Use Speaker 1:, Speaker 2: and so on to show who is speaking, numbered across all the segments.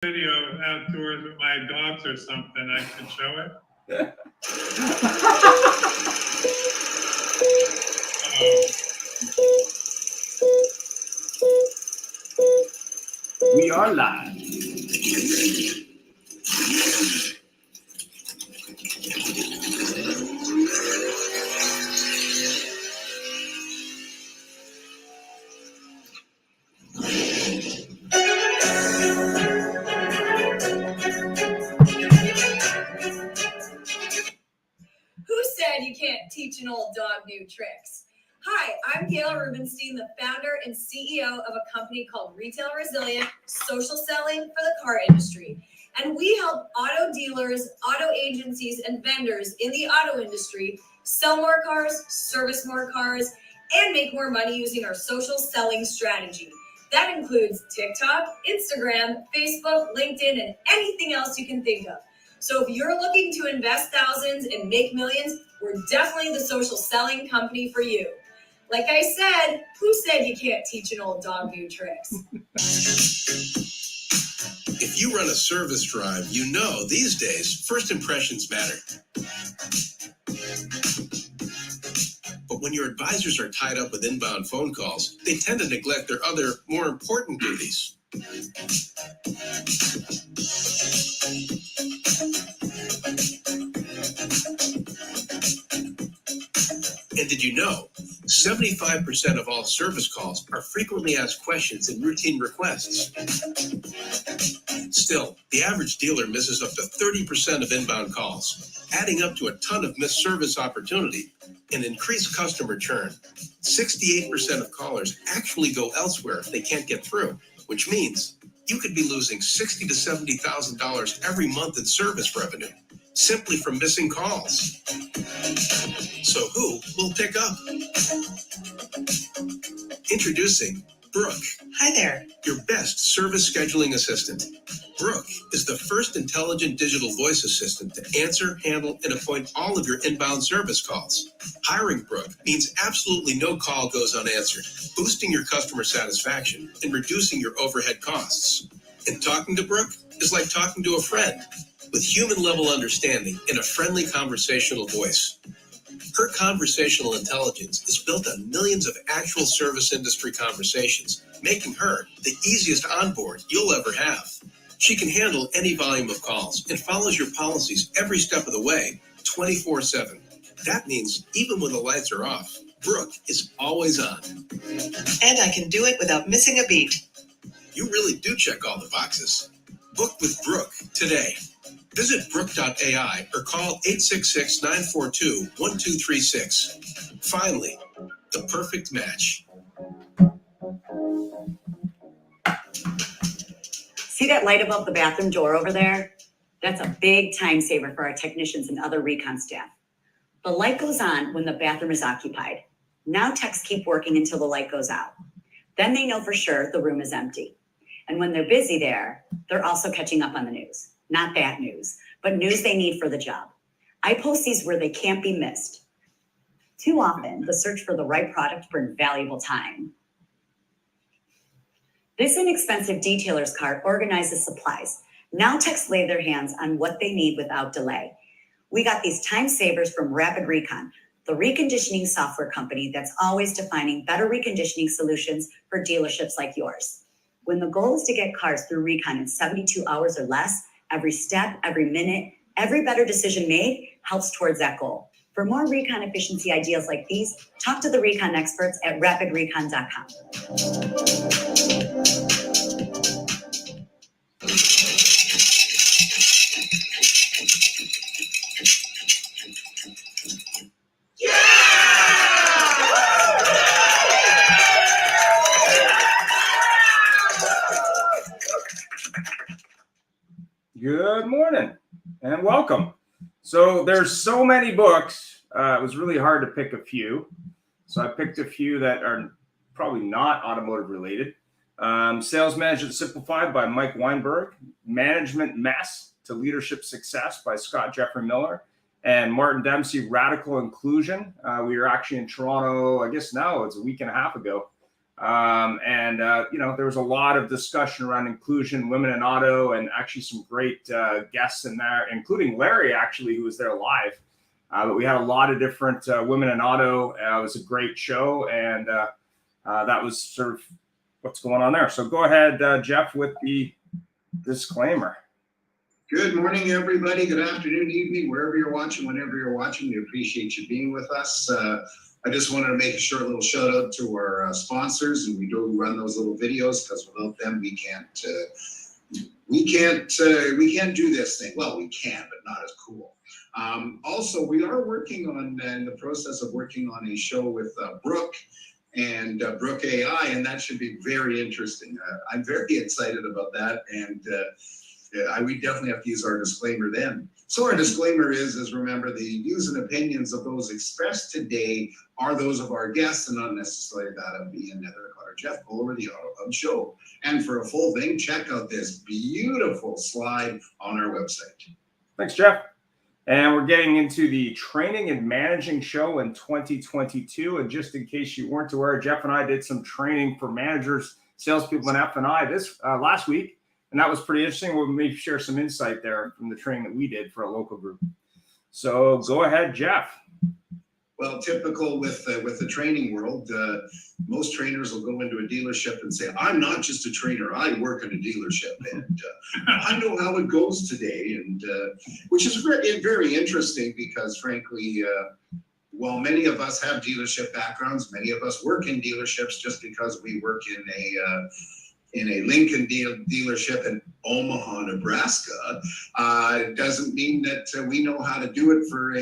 Speaker 1: video outdoors with my dogs or something, I could show it.
Speaker 2: We are live.
Speaker 3: Who said you can't teach an old dog new tricks? Hi, I'm Gail Rubenstein, the founder and CEO of a company called Retail Resilient, social selling for the car industry. And we help auto dealers, auto agencies, and vendors in the auto industry sell more cars, service more cars, and make more money using our social selling strategy. That includes TikTok, Instagram, Facebook, LinkedIn, and anything else you can think of. So if you're looking to invest thousands and make millions, we're definitely the social selling company for you. Like I said, who said you can't teach an old dog new tricks?
Speaker 4: If you run a service drive, you know these days first impressions matter. But when your advisors are tied up with inbound phone calls, they tend to neglect their other, more important duties. And did you know 75% of all service calls are frequently asked questions and routine requests? Still, the average dealer misses up to 30% of inbound calls, adding up to a ton of missed service opportunity and increased customer churn. 68% of callers actually go elsewhere if they can't get through, which means you could be losing $60,000 to $70,000 every month in service revenue simply from missing calls. So who will pick up? Introducing Brooke.
Speaker 5: Hi there.
Speaker 4: Your best service scheduling assistant. Brooke is the first intelligent digital voice assistant to answer, handle, and appoint all of your inbound service calls. Hiring Brooke means absolutely no call goes unanswered, boosting your customer satisfaction and reducing your overhead costs. And talking to Brooke is like talking to a friend with human-level understanding and a friendly conversational voice. Her conversational intelligence is built on millions of actual service industry conversations, making her the easiest onboard you'll ever have. She can handle any volume of calls and follows your policies every step of the way, 24/7. That means even when the lights are off, Brooke is always on.
Speaker 5: And I can do it without missing a beat.
Speaker 4: You really do check all the boxes. Book with Brooke today. Visit Brooke.ai or call 866-942-1236. Finally, the perfect match.
Speaker 6: See that light above the bathroom door over there? That's a big time saver for our technicians and other recon staff. The light goes on when the bathroom is occupied. Now techs keep working until the light goes out. Then they know for sure the room is empty. And when they're busy there, they're also catching up on the news. Not bad news, but news they need for the job. I post these where they can't be missed. Too often, the search for the right product brings valuable time. This inexpensive detailer's cart organizes supplies. Now techs lay their hands on what they need without delay. We got these time savers from Rapid Recon, the reconditioning software company that's always defining better reconditioning solutions for dealerships like yours. When the goal is to get cars through recon in 72 hours or less, every step, every minute, every better decision made helps towards that goal. For more recon efficiency ideas like these, talk to the recon experts at rapidrecon.com.
Speaker 2: Good morning and welcome. So there's so many books. It was really hard to pick a few. So I picked a few that are probably not automotive related. Sales Management Simplified by Mike Weinberg, Management Mess to Leadership Success by Scott Jeffrey Miller, and Martin Dempsey, Radical Inclusion. We were actually in Toronto, I guess now it's a week and a half ago, There was a lot of discussion around inclusion, women in auto, and actually some great guests in there, including Larry, actually, who was there live. But we had a lot of different women in auto. It was a great show, and that was sort of what's going on there. So go ahead, Jeff, with the disclaimer.
Speaker 7: Good morning, everybody. Good afternoon, evening, wherever you're watching, whenever you're watching. We appreciate you being with us. I just wanted to make a short little shout out to our sponsors, and we do run those little videos because without them we can't do this thing. Well, we can, but not as cool. Also, we are working on, in the process of working on a show with Brooke and Brooke AI, and that should be very interesting. I'm very excited about that, and we definitely have to use our disclaimer then. So our disclaimer is remember, the views and opinions of those expressed today are those of our guests and not necessarily that of me and Heather or Jeff Fuller, the AutoHub show. And for a full thing, check out this beautiful slide on our website.
Speaker 2: Thanks, Jeff. And we're getting into the training and managing show in 2022. And just in case you weren't aware, Jeff and I did some training for managers, salespeople in F&I this last week. And that was pretty interesting. We'll maybe share some insight there from the training that we did for a local group. So go ahead, Jeff.
Speaker 7: Well, typical with the training world, most trainers will go into a dealership and say, I'm not just a trainer, I work in a dealership, and I know how it goes today, and which is very, very interesting because, frankly, while many of us have dealership backgrounds, many of us work in dealerships just because we work in a Lincoln dealership in Omaha, Nebraska, doesn't mean that we know how to do it for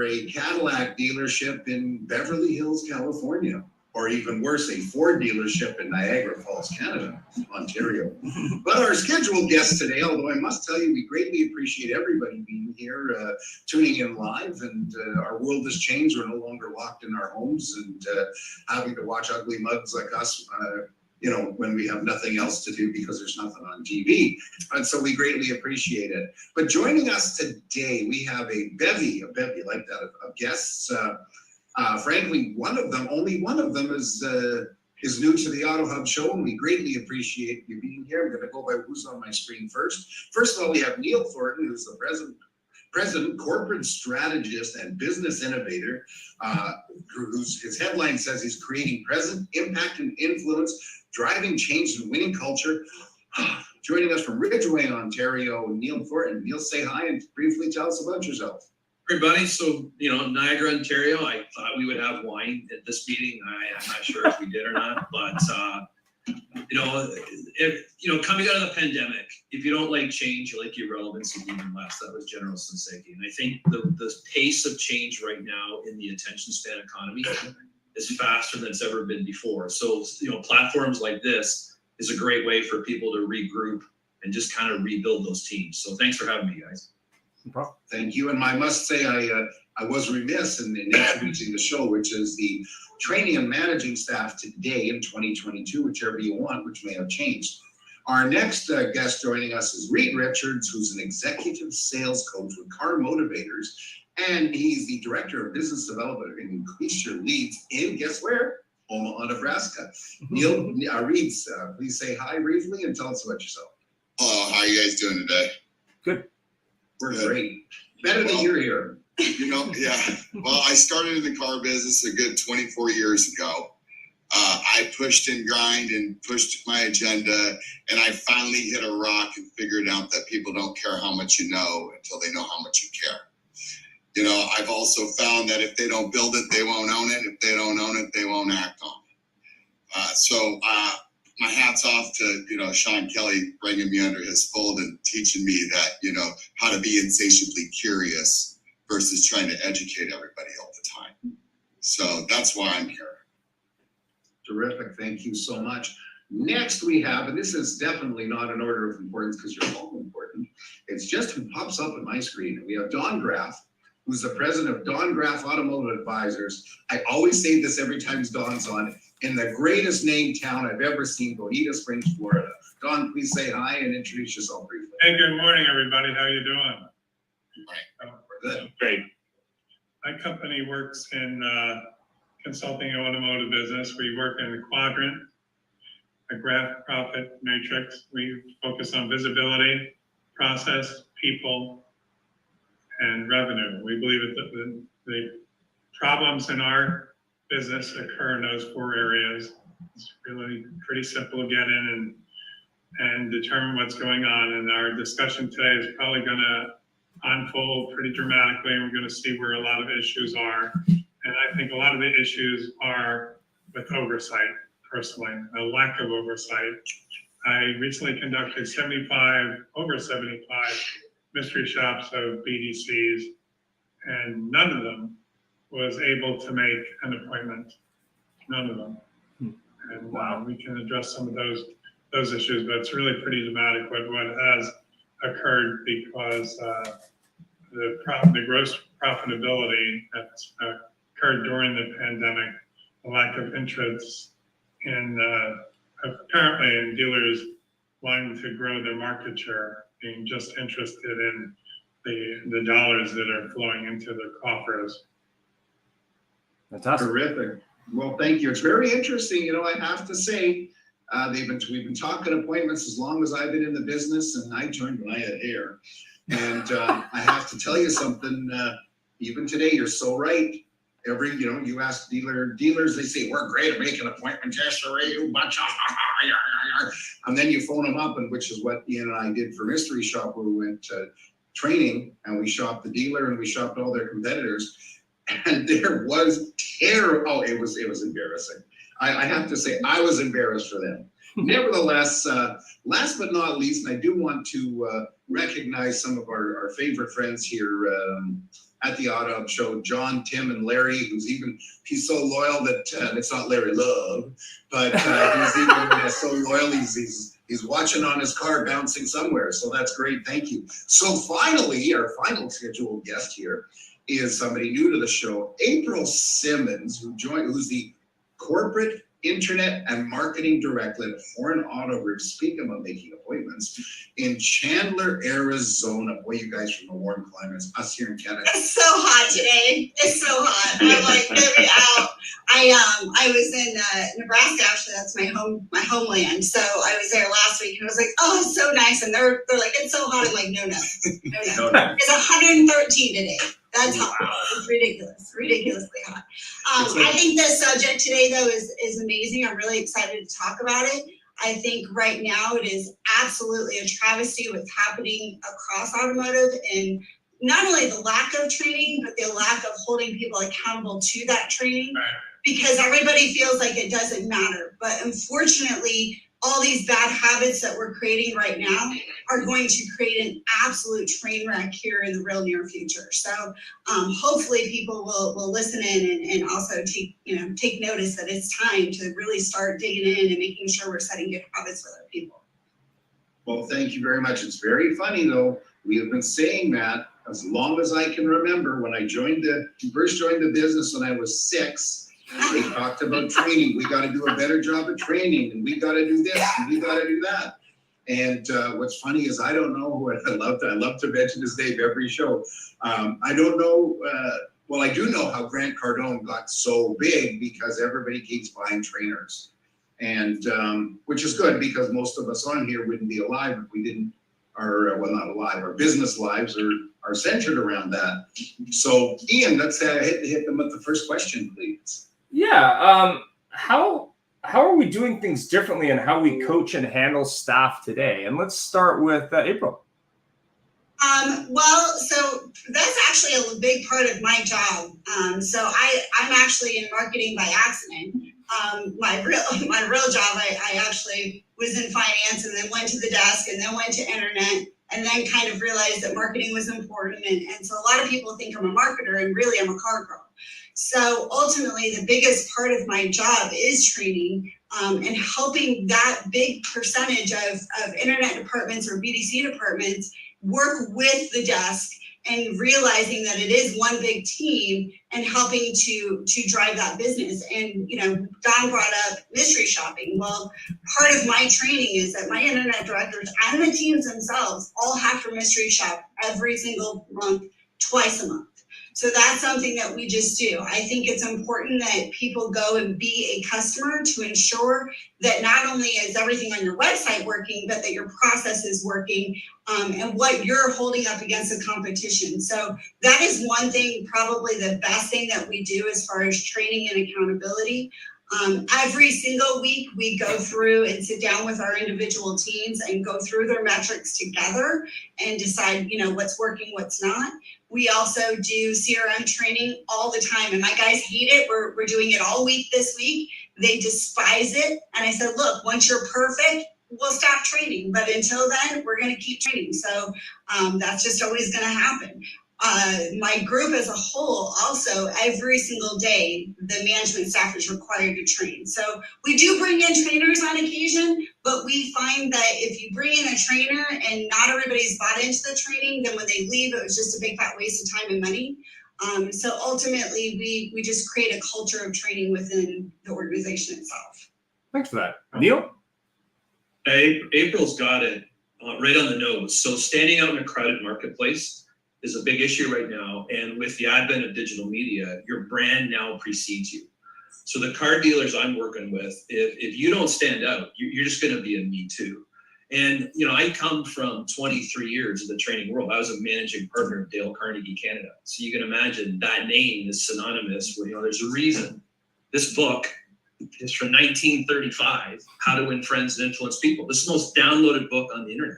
Speaker 7: a Cadillac dealership in Beverly Hills, California, or even worse, a Ford dealership in Niagara Falls, Canada, Ontario. But our scheduled guest today, although I must tell you, we greatly appreciate everybody being here, tuning in live, and our world has changed. We're no longer locked in our homes and having to watch ugly mugs like us when we have nothing else to do because there's nothing on TV. And so we greatly appreciate it. But joining us today, we have a bevy like that of guests. Frankly, only one of them is new to the AutoHub show, and we greatly appreciate you being here. I'm going to go by who's on my screen first. First of all, we have Neil Thornton, who's the president, corporate strategist, and business innovator, his headline says he's creating present impact and influence, driving change and winning culture. Joining us from Ridgeway, Ontario, Neil Thornton. Neil, say hi and briefly tell us about yourself.
Speaker 8: Everybody, so Niagara, Ontario. I thought we would have wine at this meeting. I'm not sure if we did or not, but coming out of the pandemic, if you don't like change, you like your irrelevancy even less. That was General Senseki. And I think the pace of change right now in the attention span economy is faster than it's ever been before. So, platforms like this is a great way for people to regroup and just kind of rebuild those teams. So thanks for having me, guys.
Speaker 2: No problem.
Speaker 7: Thank you. And I must say, I was remiss in introducing the show, which is the training and managing staff today in 2022, whichever you want, which may have changed. Our next guest joining us is Reed Richards, who's an executive sales coach with Car Motivators, and he's the director of business development and Increase Your Leads in, guess where? Omaha, Nebraska. Neil, Reed, please say hi briefly and tell us about yourself.
Speaker 9: Hello, how are you guys doing today?
Speaker 2: Good.
Speaker 7: We're great. Better that you're here.
Speaker 9: Yeah. Well, I started in the car business a good 24 years ago. I pushed and grind and pushed my agenda, and I finally hit a rock and figured out that people don't care how much you know until they know how much you care. I've also found that if they don't build it, they won't own it. If they don't own it, they won't act on it. My hat's off to, Sean Kelly bringing me under his fold and teaching me that, how to be insatiably curious versus trying to educate everybody all the time. So that's why I'm here.
Speaker 7: Terrific. Thank you so much. Next we have, and this is definitely not in order of importance because you're all important. It's just who pops up on my screen. We have Don Graff, who's the president of Don Graff Automotive Advisors. I always say this every time Don's on, in the greatest named town I've ever seen, Bonita Springs, Florida. Don, please say hi and introduce yourself briefly.
Speaker 1: Hey, good morning, everybody. How you doing?
Speaker 7: Good.
Speaker 1: Great. My company works in consulting automotive business. We work in a quadrant, a graph profit matrix. We focus on visibility, process, people, and revenue. We believe that the problems in our business occur in those 4 areas. It's really pretty simple to get in and determine what's going on. And our discussion today is probably going to unfold pretty dramatically, and we're going to see where a lot of issues are. And I think a lot of the issues are with oversight, personally, a lack of oversight. I recently conducted over 75 mystery shops of BDCs, and none of them was able to make an appointment. None of them. And we can address some of those issues, but it's really pretty dramatic what has occurred, because the gross profitability that's occurred during the pandemic, the lack of interest in apparently in dealers wanting to grow their market share, being just interested in the dollars that are flowing into the coffers.
Speaker 2: Fantastic.
Speaker 7: Terrific. Well, thank you. It's very interesting. You know, I have to say, we've been talking appointments as long as I've been in the business, and I joined when I had hair. And I have to tell you something. Even today, you're so right. You ask dealers, they say, we're great at making appointments. Yes, sir, you bunch of, and then you phone them up, and which is what Ian and I did for Mystery Shop, where we went to training and we shopped the dealer and we shopped all their competitors. And there was terror. Oh, it was embarrassing. I have to say, I was embarrassed for them. Nevertheless, last but not least, and I do want to recognize some of our favorite friends here at the AutoHub show, John, Tim, and Larry, he's so loyal that it's not Larry Love, but he's even so loyal, he's watching on his car bouncing somewhere. So that's great. Thank you. So finally, our final scheduled guest here is somebody new to the show, April Simmons, who's the corporate internet and marketing director at Horn Auto Group. Speaking of making appointments in Chandler, Arizona. Boy, you guys from the warm climates, us here in Canada.
Speaker 10: It's so hot today. It's so hot. I'm like, get me out. I was in Nebraska, actually. That's my homeland. So I was there last week, and I was like, oh, it's so nice. And they're like, it's so hot. I'm like, no. It's 113 today. That's hot. It's ridiculously hot. I think the subject today, though, is amazing. I'm really excited to talk about it. I think right now it is absolutely a travesty what's happening across automotive, and not only the lack of training, but the lack of holding people accountable to that training, because everybody feels like it doesn't matter. But unfortunately, all these bad habits that we're creating right now are going to create an absolute train wreck here in the real near future. So hopefully people will listen in and also take notice that it's time to really start digging in and making sure we're setting good habits with our people.
Speaker 7: Well, thank you very much. It's very funny, though. We have been saying that as long as I can remember. When I first joined the business when I was 6, they talked about training. We got to do a better job of training, and we got to do this, and we got to do that. And what's funny is I don't know who I love to mention his name every show. I don't know. Well, I do know how Grant Cardone got so big because everybody keeps buying trainers, and which is good because most of us on here wouldn't be alive if we didn't. Not alive. Our business lives are centered around that. So, Ian, let's hit them with the first question, please.
Speaker 2: Yeah. How are we doing things differently in how we coach and handle staff today? And let's start with April.
Speaker 10: Well, so that's actually a big part of my job. So I'm actually in marketing by accident. My real job, I actually was in finance and then went to the desk and then went to internet and then kind of realized that marketing was important. And so a lot of people think I'm a marketer, and really I'm a car girl. So ultimately, the biggest part of my job is training and helping that big percentage of internet departments or BDC departments work with the desk and realizing that it is one big team and helping to drive that business. And, Don brought up mystery shopping. Well, part of my training is that my internet directors and the teams themselves all have to mystery shop every single month, twice a month. So that's something that we just do. I think it's important that people go and be a customer to ensure that not only is everything on your website working, but that your process is working, and what you're holding up against the competition. So that is one thing, probably the best thing that we do as far as training and accountability. Every single week we go through and sit down with our individual teams and go through their metrics together and decide, what's working, what's not. We also do CRM training all the time, and my guys hate it. We're doing it all week this week. They despise it. And I said, look, once you're perfect, we'll stop training. But until then, we're going to keep training. So that's just always going to happen. My group as a whole, also every single day, the management staff is required to train. So we do bring in trainers on occasion, but we find that if you bring in a trainer and not everybody's bought into the training, then when they leave, it was just a big fat waste of time and money. So ultimately, we just create a culture of training within the organization itself.
Speaker 2: Thanks for that. Neil?
Speaker 8: April's got it right on the nose. So standing out in a crowded marketplace is a big issue right now. And with the advent of digital media, your brand now precedes you. So the car dealers I'm working with, if you don't stand out, you're just going to be a me too. And, I come from 23 years of the training world. I was a managing partner of Dale Carnegie Canada. So you can imagine that name is synonymous with, there's a reason. This book is from 1935, How to Win Friends and Influence People. This is the most downloaded book on the internet.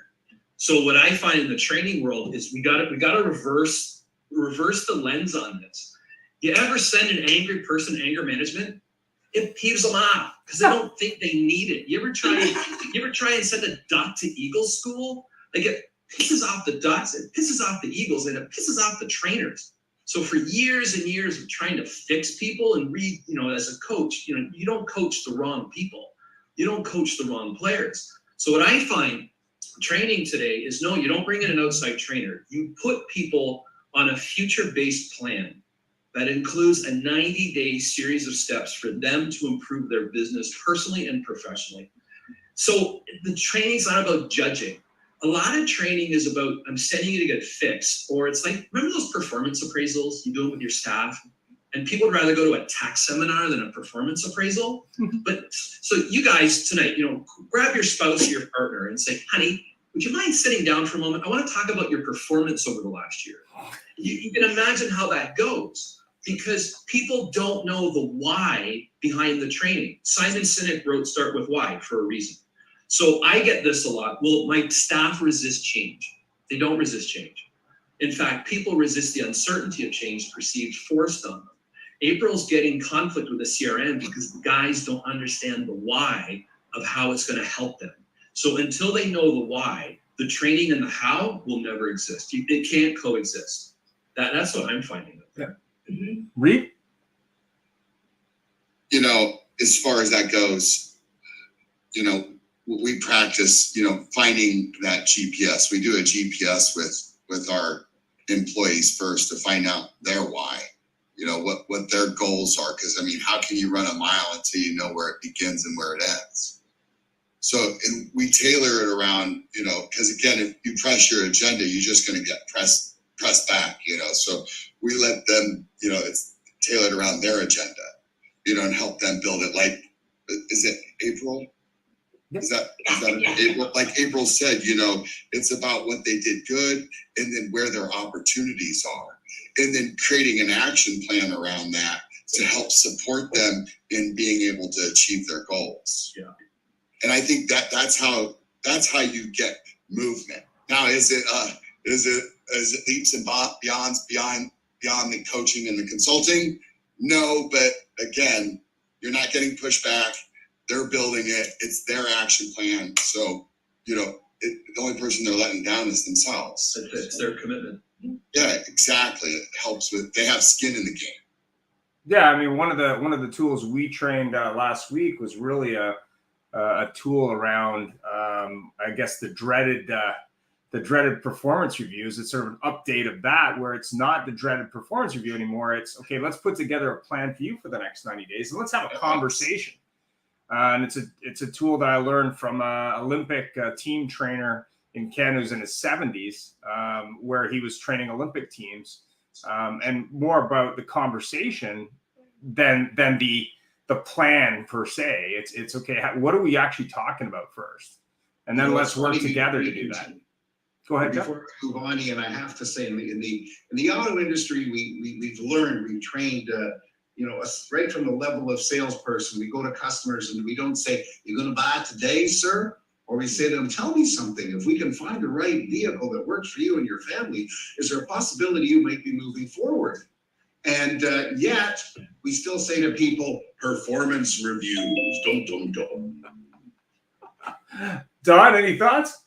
Speaker 8: So what I find in the training world is we got to reverse the lens on this. You ever send an angry person anger management? It peeves them off because they don't think they need it. You ever try and send a duck to eagle school? Like, it pisses off the ducks, it pisses off the eagles, and it pisses off the trainers. So for years and years of trying to fix people and as a coach, you don't coach the wrong people. You don't coach the wrong players. So what I find training today is, no, you don't bring in an outside trainer. You put people on a future-based plan that includes a 90-day series of steps for them to improve their business personally and professionally. So the training's not about judging. A lot of training is about, I'm sending you to get fixed, or it's like, remember those performance appraisals you do them with your staff? And people would rather go to a tax seminar than a performance appraisal. But so you guys tonight, grab your spouse or your partner and say, honey, would you mind sitting down for a moment? I want to talk about your performance over the last year. You can imagine how that goes because people don't know the why behind the training. Simon Sinek wrote Start With Why for a reason. So I get this a lot. Well, my staff resist change. They don't resist change. In fact, people resist the uncertainty of change perceived forced on them. April's getting conflict with the CRM because the guys don't understand the why of how it's going to help them. So until they know the why, the training and the how will never exist. It can't coexist. That's what I'm finding.
Speaker 2: Yeah. Reed?
Speaker 9: As far as that goes, we practice, finding that GPS. We do a GPS with our employees first to find out their why, what their goals are. Because, how can you run a mile until you know where it begins and where it ends? So, and we tailor it around, because again, if you press your agenda, you're just going to get pressed back, So we let them, it's tailored around their agenda, and help them build it. Like, is it April? Is that April? Like April said, it's about what they did good and then where their opportunities are, and then creating an action plan around that to help support them in being able to achieve their goals.
Speaker 8: Yeah.
Speaker 9: And I think that's how you get movement. Now, is it leaps and bounds beyond the coaching and the consulting? No, but again, you're not getting pushback. They're building it. It's their action plan. So, the only person they're letting down is themselves.
Speaker 8: It's their commitment.
Speaker 9: Yeah, exactly. It helps they have skin in the game.
Speaker 2: Yeah, one of the tools we trained last week was really a tool around, I guess, the dreaded performance reviews. It's sort of an update of that, where it's not the dreaded performance review anymore. It's, okay, let's put together a plan for you for the next 90 days and let's have a conversation. And it's a tool that I learned from an Olympic team trainer in Canada who's in his 70s, where he was training Olympic teams. and more about the conversation than the plan per se. It's okay. What are we actually talking about first? And then let's work together to do that. Go ahead, Jeff.
Speaker 7: Before we move on, and I have to say, in the auto industry, we've trained, right from the level of salesperson. We go to customers and we don't say, "You're going to buy it today, sir," or we say to them, "Tell me something. If we can find the right vehicle that works for you and your family, is there a possibility you might be moving forward?" And yet we still say to people, "Performance reviews." Dum dum dum.
Speaker 2: Don, any thoughts?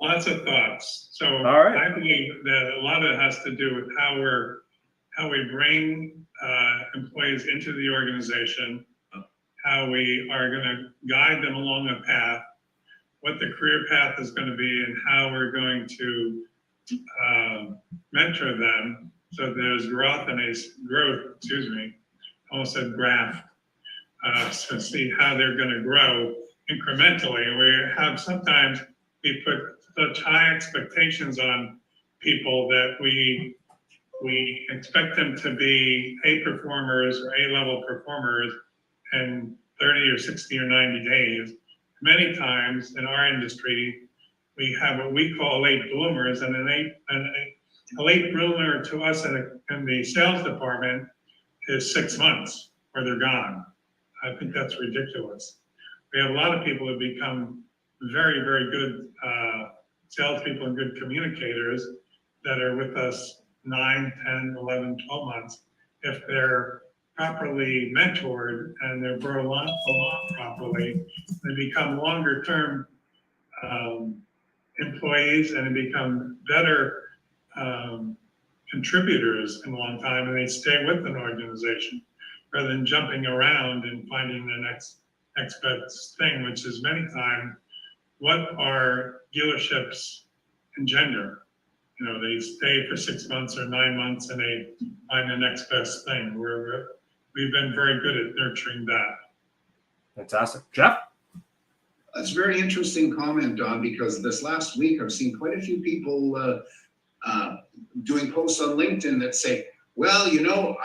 Speaker 1: Lots of thoughts. So
Speaker 2: All right.
Speaker 1: I believe that a lot of it has to do with how we bring employees into the organization, how we are going to guide them along a path, what the career path is going to be, and how we're going to mentor them. So there's growth, almost said graft, to see how they're going to grow incrementally. Sometimes we put such high expectations on people that we expect them to be A performers or A-level performers in 30 or 60 or 90 days. Many times in our industry, we have what we call late bloomers, and a late bloomer to us in the sales department is 6 months where they're gone. I think that's ridiculous. We have a lot of people who become very, very good salespeople and good communicators that are with us 9, 10, 11, 12 months. If they're properly mentored and they're brought along properly, they become longer term employees and they become better contributors in a long time, and they stay with an organization rather than jumping around and finding the next best thing, which is many times what our dealerships engender. They stay for 6 months or 9 months and they find the next best thing. We've been very good at nurturing that.
Speaker 2: Fantastic. Jeff?
Speaker 7: That's a very interesting comment, Don, because this last week I've seen quite a few people doing posts on LinkedIn that say, "Well,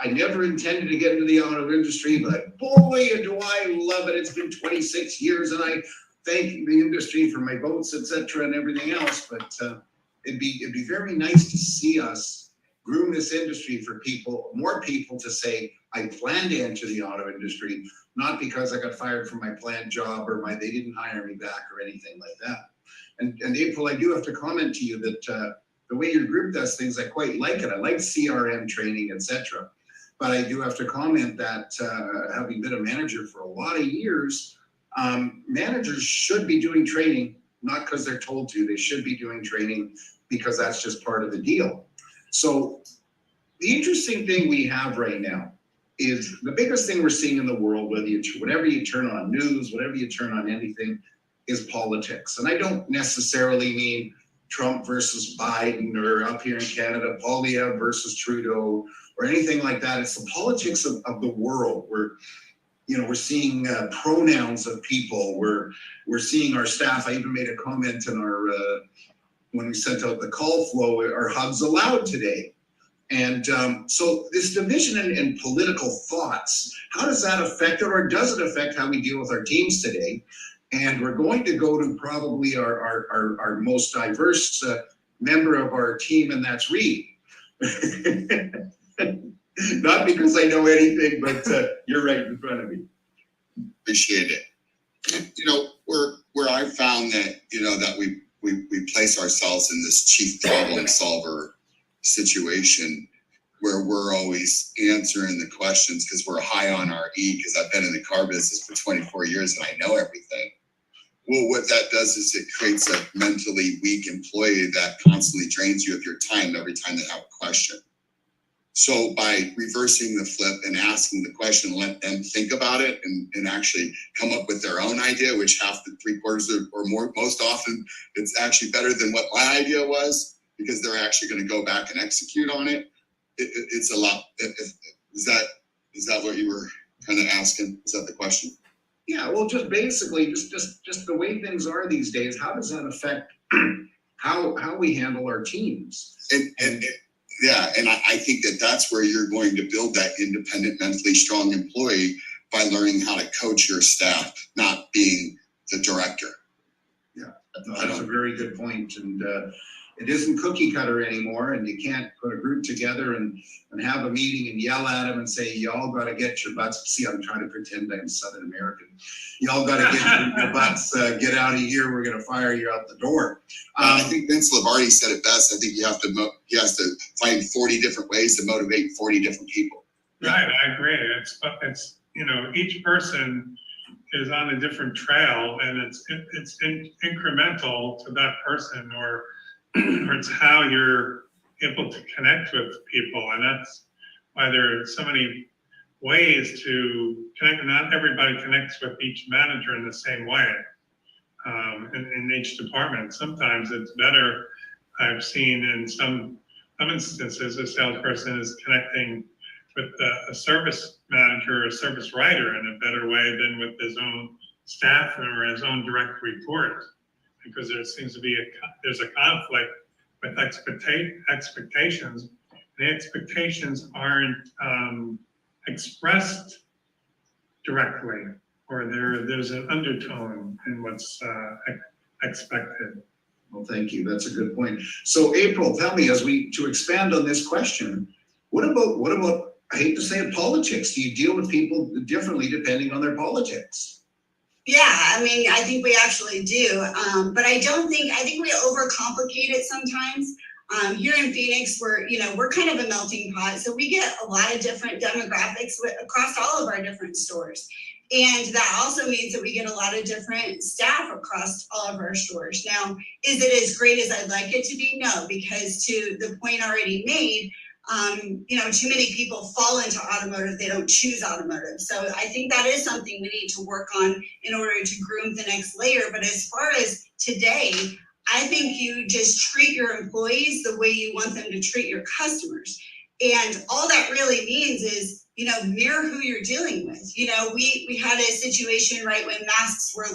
Speaker 7: I never intended to get into the auto industry, but boy, do I love it. It's been 26 years and I thank the industry for my boats, etc., and everything else." But it'd be very nice to see us groom this industry for more people to say, "I plan to enter the auto industry, not because I got fired from my planned job or they didn't hire me back or anything like that." And April, I do have to comment to you that the way your group does things, I quite like it. I like CRM training, etc. But I do have to comment that having been a manager for a lot of years, managers should be doing training, not because they're told to. They should be doing training because that's just part of the deal. So the interesting thing we have right now is the biggest thing we're seeing in the world, whatever you turn on news, whatever you turn on anything, is politics. And I don't necessarily mean Trump versus Biden, or up here in Canada, Poilievre versus Trudeau, or anything like that. It's the politics of the world. We're seeing pronouns of people. We're seeing our staff. I even made a comment in our when we sent out the call flow, "Are hugs allowed today?" And so this division in political thoughts, how does that affect it, or does it affect how we deal with our teams today? And we're going to go to probably our most diverse member of our team, and that's Reed. Not because I know anything, but you're right in front of me.
Speaker 9: Appreciate it. Where I found that, that we place ourselves in this chief problem solver situation where we're always answering the questions because we're high on our E, because I've been in the car business for 24 years and I know everything. Well, what that does is it creates a mentally weak employee that constantly drains you of your time every time they have a question. So by reversing the flip and asking the question, let them think about it and actually come up with their own idea, which half the 3/4 or more, most often it's actually better than what my idea was, because they're actually going to go back and execute on it. It's a lot. Is that what you were kind of asking? Is that the question?
Speaker 7: Yeah, well, just basically, just the way things are these days, how does that affect how we handle our teams?
Speaker 9: And Yeah, and I think that that's where you're going to build that independent, mentally strong employee by learning how to coach your staff, not being the director.
Speaker 7: Yeah, that's a very good point. And it isn't cookie cutter anymore, and you can't put a group together and have a meeting and yell at them and say, y'all got to get your butts. See, I'm trying to pretend I'm Southern American. Y'all got to get your butts, get out of here. We're going to fire you out the door.
Speaker 9: I think Vince Lombardi said it best. I think he has to find 40 different ways to motivate 40 different people.
Speaker 1: Right, I agree. It's each person is on a different trail, and it's incremental to that person, or it's how you're able to connect with people, and that's why there are so many ways to connect. Not everybody connects with each manager in the same way in each department. Sometimes it's better. I've seen in some instances a salesperson is connecting with a service manager or a service writer in a better way than with his own staff or his own direct report, because there seems to be there's a conflict with expectations. The expectations aren't expressed directly, or there's an undertone in what's expected.
Speaker 7: Well, thank you. That's a good point. So, April, tell me, to expand on this question, what about, I hate to say it, politics? Do you deal with people differently depending on their politics?
Speaker 10: Yeah, I mean, I think we actually do. But I think we overcomplicate it sometimes. Here in Phoenix, we're kind of a melting pot. So we get a lot of different demographics across all of our different stores. And that also means that we get a lot of different staff across all of our stores. Now, is it as great as I'd like it to be? No, because to the point already made, too many people fall into automotive, they don't choose automotive. So I think that is something we need to work on in order to groom the next layer. But as far as today, I think you just treat your employees the way you want them to treat your customers. And all that really means is, mirror who you're dealing with. We had a situation, right, when masks were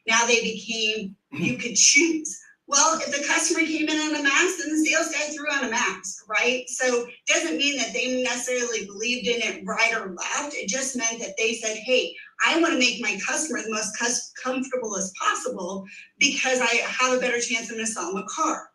Speaker 10: now they became, you could choose. Well, if the customer came in on a mask, then the sales guy threw on a mask, right? So it doesn't mean that they necessarily believed in it right or left. It just meant that they said, hey, I want to make my customer the most comfortable as possible because I have a better chance of going to sell them a car.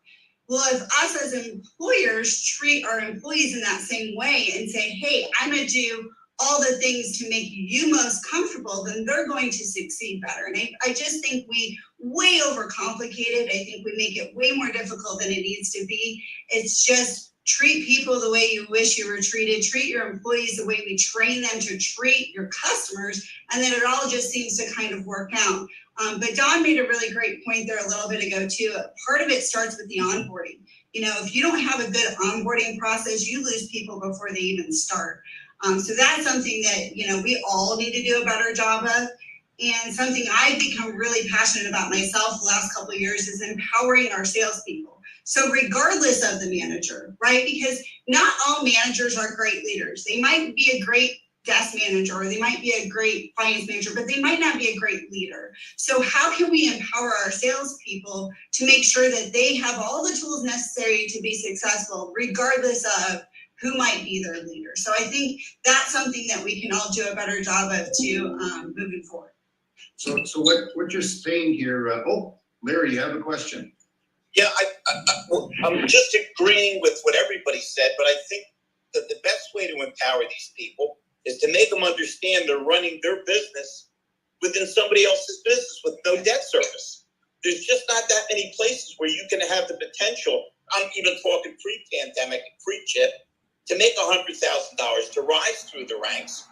Speaker 10: Well, if us as employers treat our employees in that same way and say, hey, I'm going to do all the things to make you most comfortable, then they're going to succeed better. And I just think we way overcomplicate it. I think we make it way more difficult than it needs to be. It's just treat people the way you wish you were treated, treat your employees the way we train them to treat your customers, and then it all just seems to kind of work out. But Don made a really great point there a little bit ago too. Part of it starts with the onboarding. If you don't have a good onboarding process, you lose people before they even start. So that's something that, we all need to do a better job of. And something I've become really passionate about myself the last couple of years is empowering our salespeople. So regardless of the manager, right? Because not all managers are great leaders. They might be a great desk manager, or they might be a great finance manager, but they might not be a great leader. So how can we empower our salespeople to make sure that they have all the tools necessary to be successful, regardless of who might be their leader? So I think that's something that we can all do a better job of too, moving forward.
Speaker 7: So what you're saying here, Larry, you have a question.
Speaker 11: Yeah, I'm just agreeing with what everybody said, but I think that the best way to empower these people is to make them understand they're running their business within somebody else's business with no debt service. There's just not that many places where you can have the potential. I'm even talking pre-pandemic, pre-chip, to make $100,000 to rise through the ranks.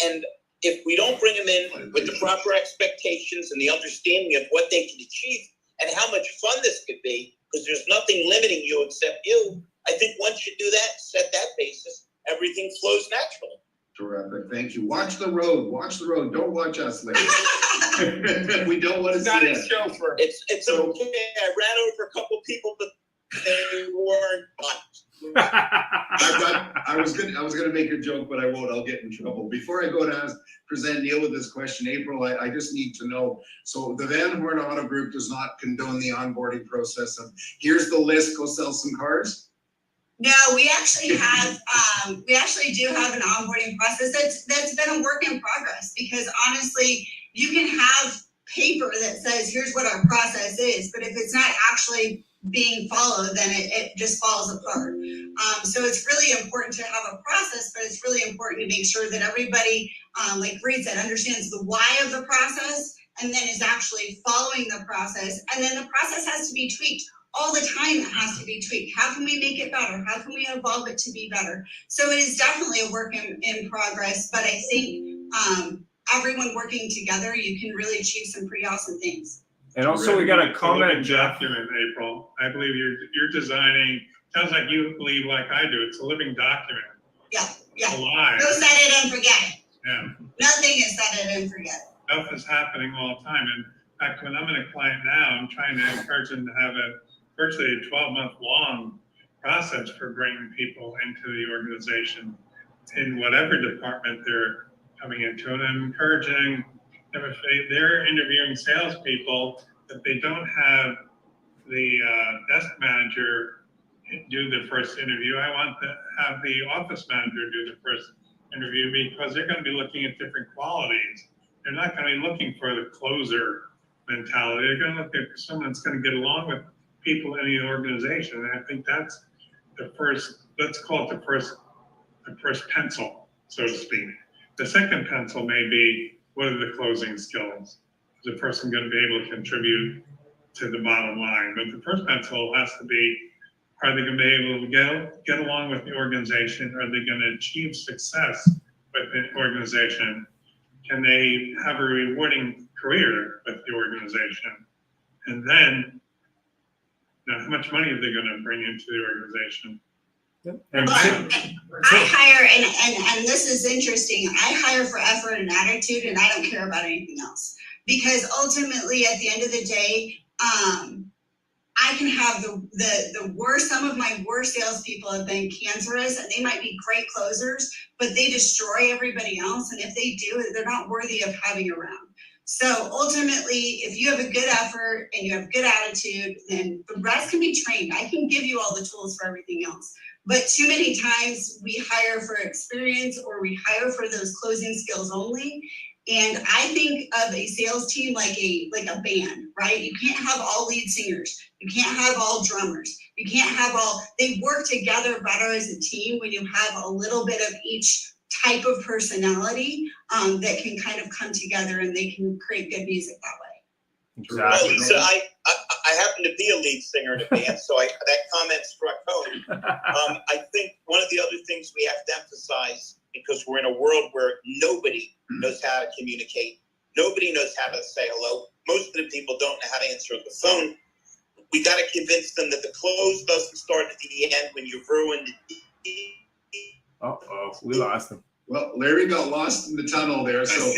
Speaker 11: And if we don't bring them in with the proper expectations and the understanding of what they can achieve and how much fun this could be, because there's nothing limiting you except you, I think once you do that, set that basis, everything flows naturally.
Speaker 7: Terrific. Thank you. Watch the road. Watch the road. Don't watch us, Larry. We don't want to see it.
Speaker 11: Chauffeur. It's so, okay. I ran over a couple people, but they weren't fun.
Speaker 7: I was gonna make a joke, but I won't. I'll get in trouble. Before I go to present Neil with this question, April, I just need to know. So the Van Horn Auto Group does not condone the onboarding process of here's the list, go sell some cars.
Speaker 10: No, we actually do have an onboarding process that's been a work in progress, because honestly, you can have paper that says, here's what our process is, but if it's not actually being followed, then it just falls apart. So it's really important to have a process, but it's really important to make sure that everybody, like Reed said, understands the why of the process, and then is actually following the process. And then the process has to be tweaked. All the time it has to be tweaked. How can we make it better? How can we evolve it to be better? So it is definitely a work in progress, but I think everyone working together, you can really achieve some pretty awesome things.
Speaker 2: And also we got a comment, Jeff.
Speaker 1: Document, April. I believe you're designing, sounds like you believe like I do, it's a living document.
Speaker 10: Yeah.
Speaker 1: Alive.
Speaker 10: Go set it and forget it.
Speaker 1: Yeah.
Speaker 10: Nothing is set it and forget it.
Speaker 1: Stuff is happening all the time. And in fact, when I'm in a client now, I'm trying to encourage them to have virtually a 12-month long process for bringing people into the organization in whatever department they're coming into. And I'm encouraging them, if they're interviewing salespeople, that they don't have the desk manager do the first interview. I want to have the office manager do the first interview, because they're going to be looking at different qualities. They're not going to be looking for the closer mentality. They're going to look at someone that's going to get along with people in the organization. And I think that's the first, let's call it the first pencil, so to speak. The second pencil may be, what are the closing skills? Is the person going to be able to contribute to the bottom line? But the first pencil has to be, are they going to be able to get along with the organization? Are they going to achieve success with the organization? Can they have a rewarding career with the organization? And then, how much money are they going to bring into the organization?
Speaker 2: And
Speaker 10: I hire, and this is interesting, I hire for effort and attitude, and I don't care about anything else. Because ultimately, at the end of the day, I can have the worst, some of my worst salespeople have been cancerous, and they might be great closers, but they destroy everybody else. And if they do, they're not worthy of having around. So ultimately, if you have a good effort and you have good attitude, then the rest can be trained. I can give you all the tools for everything else. But too many times we hire for experience, or we hire for those closing skills only. And I think of a sales team like a band, right? You can't have all lead singers. You can't have all drummers. You can't have they work together better as a team when you have a little bit of each type of personality that can kind of come together, and they can create good music that way.
Speaker 2: Exactly.
Speaker 11: Well, so I happen to be a lead singer in a band, so that comment struck home. I think one of the other things we have to emphasize, because we're in a world where nobody knows how to communicate, nobody knows how to say hello. Most of the people don't know how to answer the phone. We got to convince them that the close doesn't start at the end when you've ruined it.
Speaker 2: Uh-oh, we lost him.
Speaker 7: Well, Larry got lost in the tunnel there. So,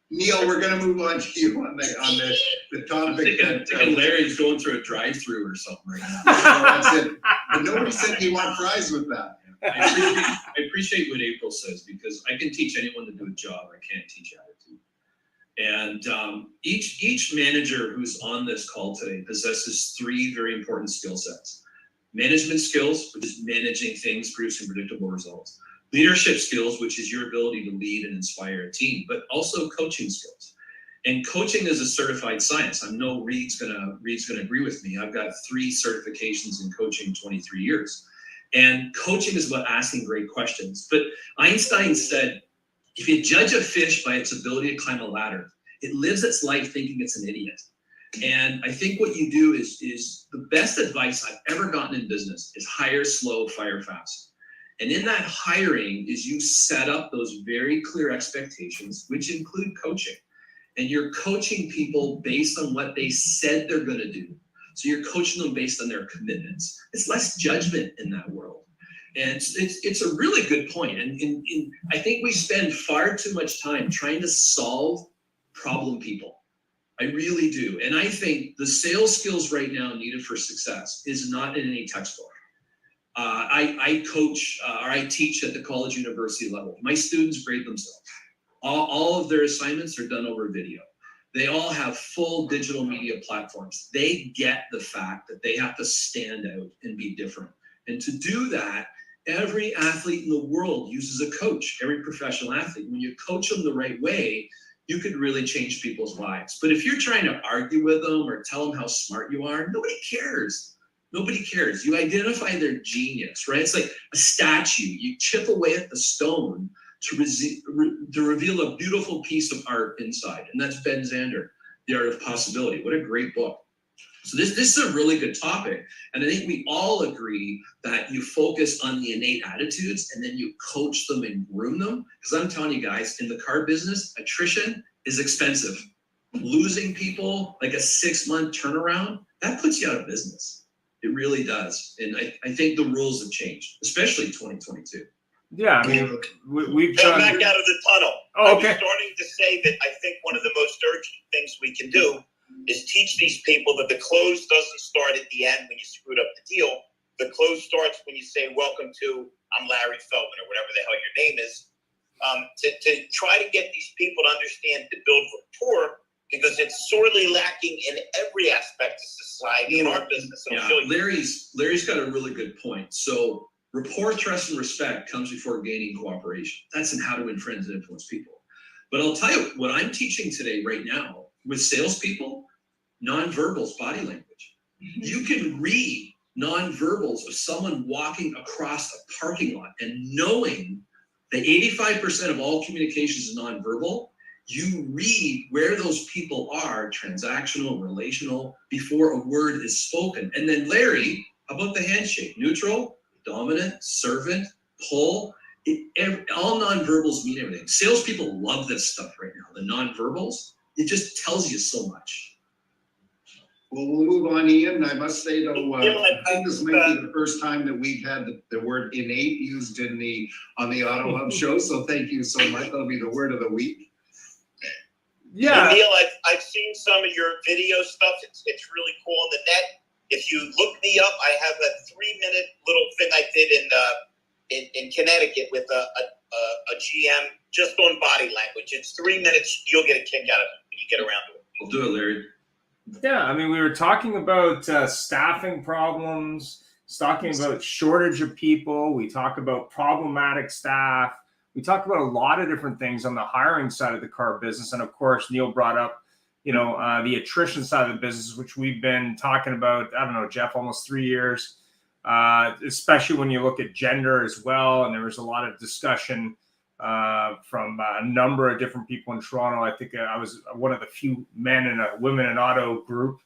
Speaker 7: Neil, we're going to move on to you on the topic.
Speaker 8: Thinking Larry's going through a drive-through or something right now.
Speaker 7: That's it. But nobody said you want fries with that.
Speaker 8: I appreciate what April says, because I can teach anyone to do a job. I can't teach attitude. And each manager who's on this call today possesses three very important skill sets. Management skills, which is managing things, producing predictable results. Leadership skills, which is your ability to lead and inspire a team, but also coaching skills. And coaching is a certified science. I know Reed's gonna agree with me. I've got 3 certifications in coaching, 23 years. And coaching is about asking great questions. But Einstein said, if you judge a fish by its ability to climb a ladder, it lives its life thinking it's an idiot. And I think what you do is the best advice I've ever gotten in business is hire slow, fire fast. And in that hiring is you set up those very clear expectations, which include coaching. And you're coaching people based on what they said they're going to do. So you're coaching them based on their commitments. It's less judgment in that world. And it's a really good point. And I think we spend far too much time trying to solve problem people. I really do. And I think the sales skills right now needed for success is not in any textbook. I coach or I teach at the college university level. My students grade themselves. All of their assignments are done over video. They all have full digital media platforms. They get the fact that they have to stand out and be different And to do that, every athlete in the world uses a coach, every professional athlete. When you coach them the right way, you could really change people's lives. But if you're trying to argue with them or tell them how smart you are, nobody cares. Nobody cares. You identify their genius, right? It's like a statue. You chip away at the stone to reveal a beautiful piece of art inside. And that's Ben Zander, The Art of Possibility. What a great book. So this is a really good topic. And I think we all agree that you focus on the innate attitudes and then you coach them and groom them. Because I'm telling you guys, in the car business, attrition is expensive. Losing people, like a 6-month turnaround, that puts you out of business. It really does. And I think the rules have changed, especially 2022.
Speaker 2: Yeah, I mean, we've
Speaker 11: Come
Speaker 2: done.
Speaker 11: back out of the tunnel.
Speaker 2: Oh,
Speaker 11: I was
Speaker 2: okay.
Speaker 11: starting to say that I think one of the most urgent things we can do is teach these people that the close doesn't start at the end when you screwed up the deal. The close starts when you say, welcome to, I'm Larry Feldman, or whatever the hell your name is. To try to get these people to understand, to build rapport, because it's sorely lacking in every aspect of society in our business. So
Speaker 8: Yeah, Larry's got a really good point. So rapport, trust, and respect comes before gaining cooperation. That's in how to influence and influence people. But I'll tell you what I'm teaching today right now with salespeople, nonverbals, body language. You can read nonverbals of someone walking across a parking lot, and knowing that 85% of all communications is nonverbal, you read where those people are, transactional, relational, before a word is spoken. And then Larry, how about the handshake? Neutral, dominant, servant, pull. All nonverbals mean everything. Salespeople love this stuff right now. The nonverbals, it just tells you so much.
Speaker 7: Well, we'll move on, Ian. I must say, though, I think this might be the first time that we've had the word innate used on the AutoHub show. So thank you so much. That'll be the word of the week.
Speaker 2: Yeah.
Speaker 11: And Neil, I've seen some of your video stuff. It's really cool on the net. If you look me up, I have a 3-minute little thing I did in Connecticut with a GM just on body language. It's 3 minutes. You'll get a kick out of it when you get around to it.
Speaker 8: I'll do it, Larry.
Speaker 2: Yeah, I mean, we were talking about staffing problems, talking about shortage of people. We talk about problematic staff. We talked about a lot of different things on the hiring side of the car business. And of course, Neil brought up, the attrition side of the business, which we've been talking about, I don't know, Jeff, almost 3 years, especially when you look at gender as well. And there was a lot of discussion from a number of different people in Toronto. I think I was one of the few men in a women in auto group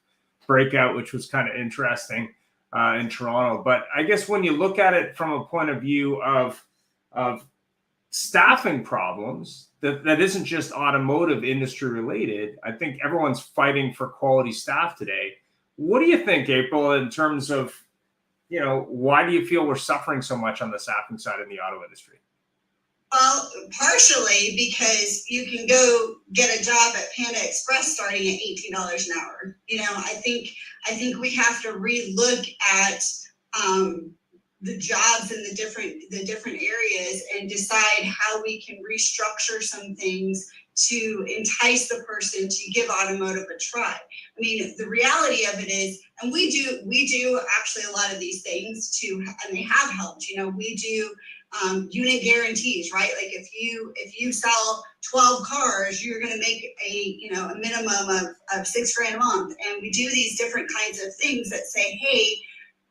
Speaker 2: breakout, which was kind of interesting in Toronto. But I guess when you look at it from a point of view of staffing problems, that isn't just automotive industry related. I think everyone's fighting for quality staff today. What do you think, April, in terms of, why do you feel we're suffering so much on the staffing side in the auto industry?
Speaker 10: Well, partially because you can go get a job at Panda Express starting at $18 an hour. I think we have to relook at the jobs in the different areas and decide how we can restructure some things to entice the person to give automotive a try. I mean, the reality of it is, and we do actually a lot of these things too, and they have helped. We do unit guarantees, right? Like if you sell 12 cars, you're going to make a minimum of $6,000 a month. And we do these different kinds of things that say, hey,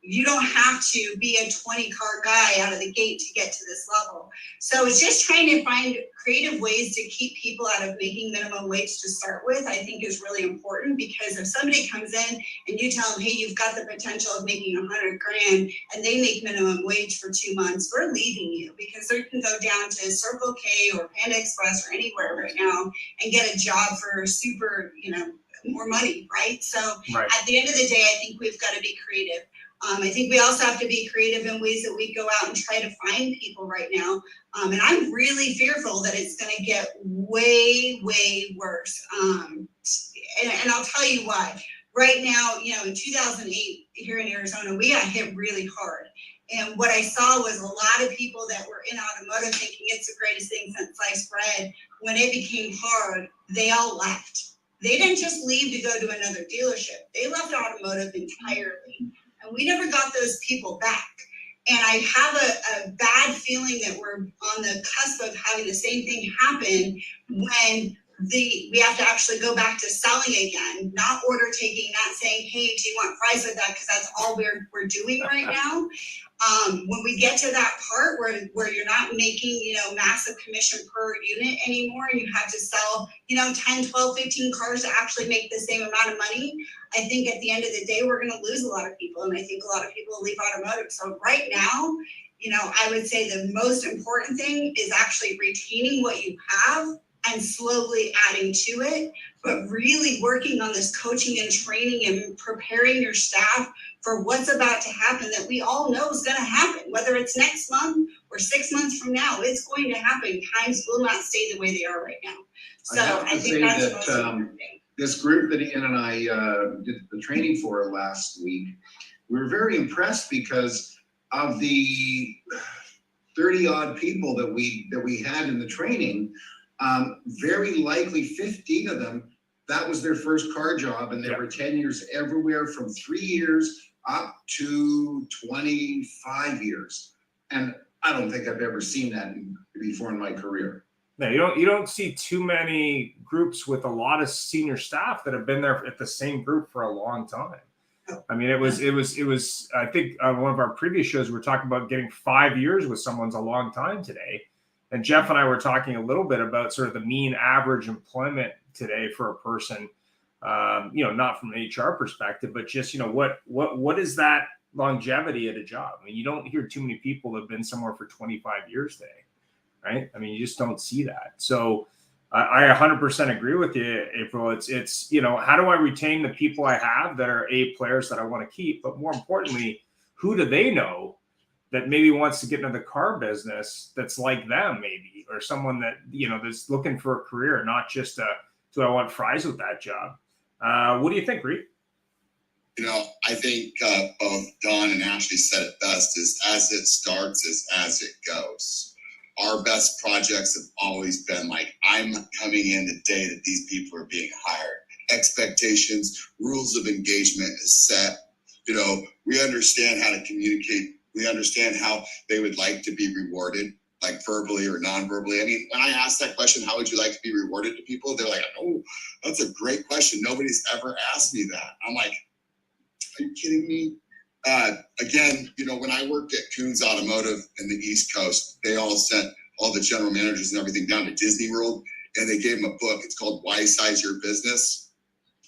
Speaker 10: you don't have to be a 20-car guy out of the gate to get to this level. So it's just trying to find creative ways to keep people out of making minimum wage to start with, I think is really important, because if somebody comes in and you tell them, hey, you've got the potential of making $100,000 and they make minimum wage for 2 months, we're leaving you, because they can go down to Circle K or Panda Express or anywhere right now and get a job for super, more money, right? So
Speaker 2: Right.
Speaker 10: At the end of the day, I think we've got to be creative. I think we also have to be creative in ways that we go out and try to find people right now. And I'm really fearful that it's going to get way, way worse. And I'll tell you why. Right now, in 2008 here in Arizona, we got hit really hard. And what I saw was a lot of people that were in automotive thinking it's the greatest thing since sliced bread. When it became hard, they all left. They didn't just leave to go to another dealership. They left automotive entirely. And we never got those people back. And I have a bad feeling that we're on the cusp of having the same thing happen when we have to actually go back to selling again, not order taking, not saying, hey, do you want fries with that? Because that's all we're doing right now. When we get to that part where you're not making, massive commission per unit anymore, and you have to sell, 10, 12, 15 cars to actually make the same amount of money, I think at the end of the day, we're going to lose a lot of people. And I think a lot of people will leave automotive. So right now, I would say the most important thing is actually retaining what you have and slowly adding to it, but really working on this coaching and training and preparing your staff for what's about to happen that we all know is going to happen, whether it's next month or 6 months from now. It's going to happen. Times will not stay the way they are right now. So I think that's the most important thing.
Speaker 7: This group that Ian and I did the training for last week, we were very impressed because of the 30 odd people that we had in the training. Very likely 15 of them, that was their first car job, and they were 10 years everywhere from 3 years up to 25 years. And I don't think I've ever seen that before in my career.
Speaker 2: No, you don't see too many groups with a lot of senior staff that have been there at the same group for a long time. I mean, it was. I think on one of our previous shows, we were talking about getting 5 years with someone's a long time today. And Jeff and I were talking a little bit about sort of the mean average employment today for a person, not from an HR perspective, but just, what is that longevity at a job? I mean, you don't hear too many people that have been somewhere for 25 years today, right? I mean, you just don't see that. So I 100% agree with you, April. It's how do I retain the people I have that are A players that I want to keep? But more importantly, who do they know that maybe wants to get into the car business that's like them, maybe, or someone that, that's looking for a career, not just do I want fries with that job? What do you think, Reed?
Speaker 9: I think both Don and Ashley said it best, is as it starts is as it goes. Our best projects have always been like, I'm coming in the day that these people are being hired. Expectations, rules of engagement is set. We understand how to communicate. We understand how they would like to be rewarded, like verbally or non-verbally. I mean, when I ask that question, how would you like to be rewarded to people? They're like, oh, that's a great question. Nobody's ever asked me that. I'm like, are you kidding me? Again, when I worked at Coons Automotive in the East Coast, they all sent all the general managers and everything down to Disney World, and they gave them a book. It's called Why Size Your Business.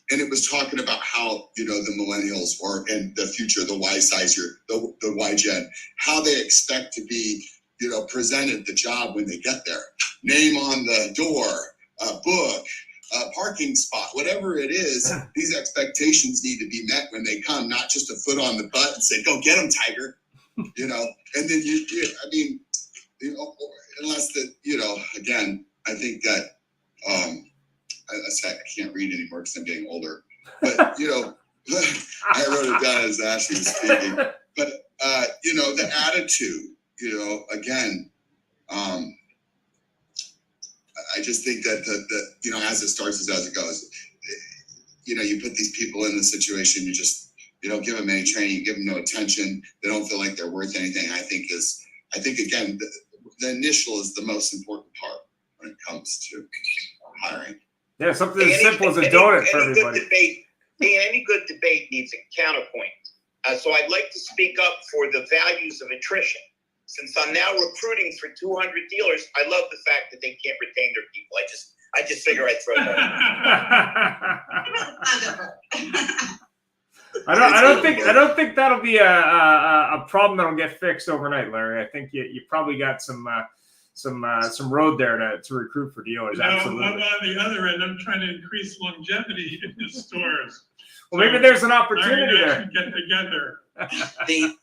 Speaker 9: And it was talking about how, the millennials, or in the future, the Y size, the Y gen, how they expect to be, presented the job when they get there. Name on the door, book, parking spot, whatever it is, these expectations need to be met when they come, not just a foot on the butt and say, go get them, Tiger, and then unless again, I think that, I can't read anymore because I'm getting older, but I wrote it down as Ashley was speaking, but the attitude, again, I just think that as it starts is as it goes. You put these people in the situation, you don't give them any training, you give them no attention, they don't feel like they're worth anything. I think again, the initial is the most important part when it comes to hiring.
Speaker 2: Yeah, something as simple as a donut for everybody.
Speaker 11: Any good debate needs a counterpoint. So I'd like to speak up for the values of attrition. Since I'm now recruiting for 200 dealers, I love the fact that they can't retain their people. I just figure I'd throw that.
Speaker 2: I don't think that'll be a problem that'll get fixed overnight, Larry. I think you probably got some road there to recruit for dealers. Absolutely.
Speaker 1: On the other end, I'm trying to increase longevity in the stores.
Speaker 2: Well, maybe there's an opportunity there.
Speaker 1: Get together.
Speaker 11: The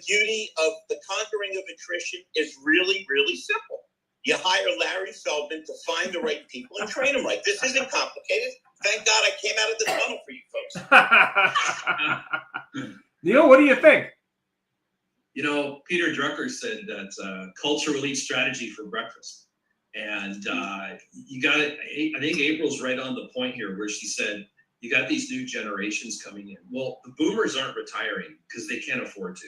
Speaker 11: beauty of the conquering of attrition is really, really simple. You hire Larry Feldman to find the right people and train them right. This isn't complicated. Thank God I came out of the tunnel for you folks.
Speaker 2: Neil, what do you think?
Speaker 8: Peter Drucker said that culture will eat strategy for breakfast. And you got it. I think April's right on the point here where she said, you got these new generations coming in. Well, the boomers aren't retiring because they can't afford to.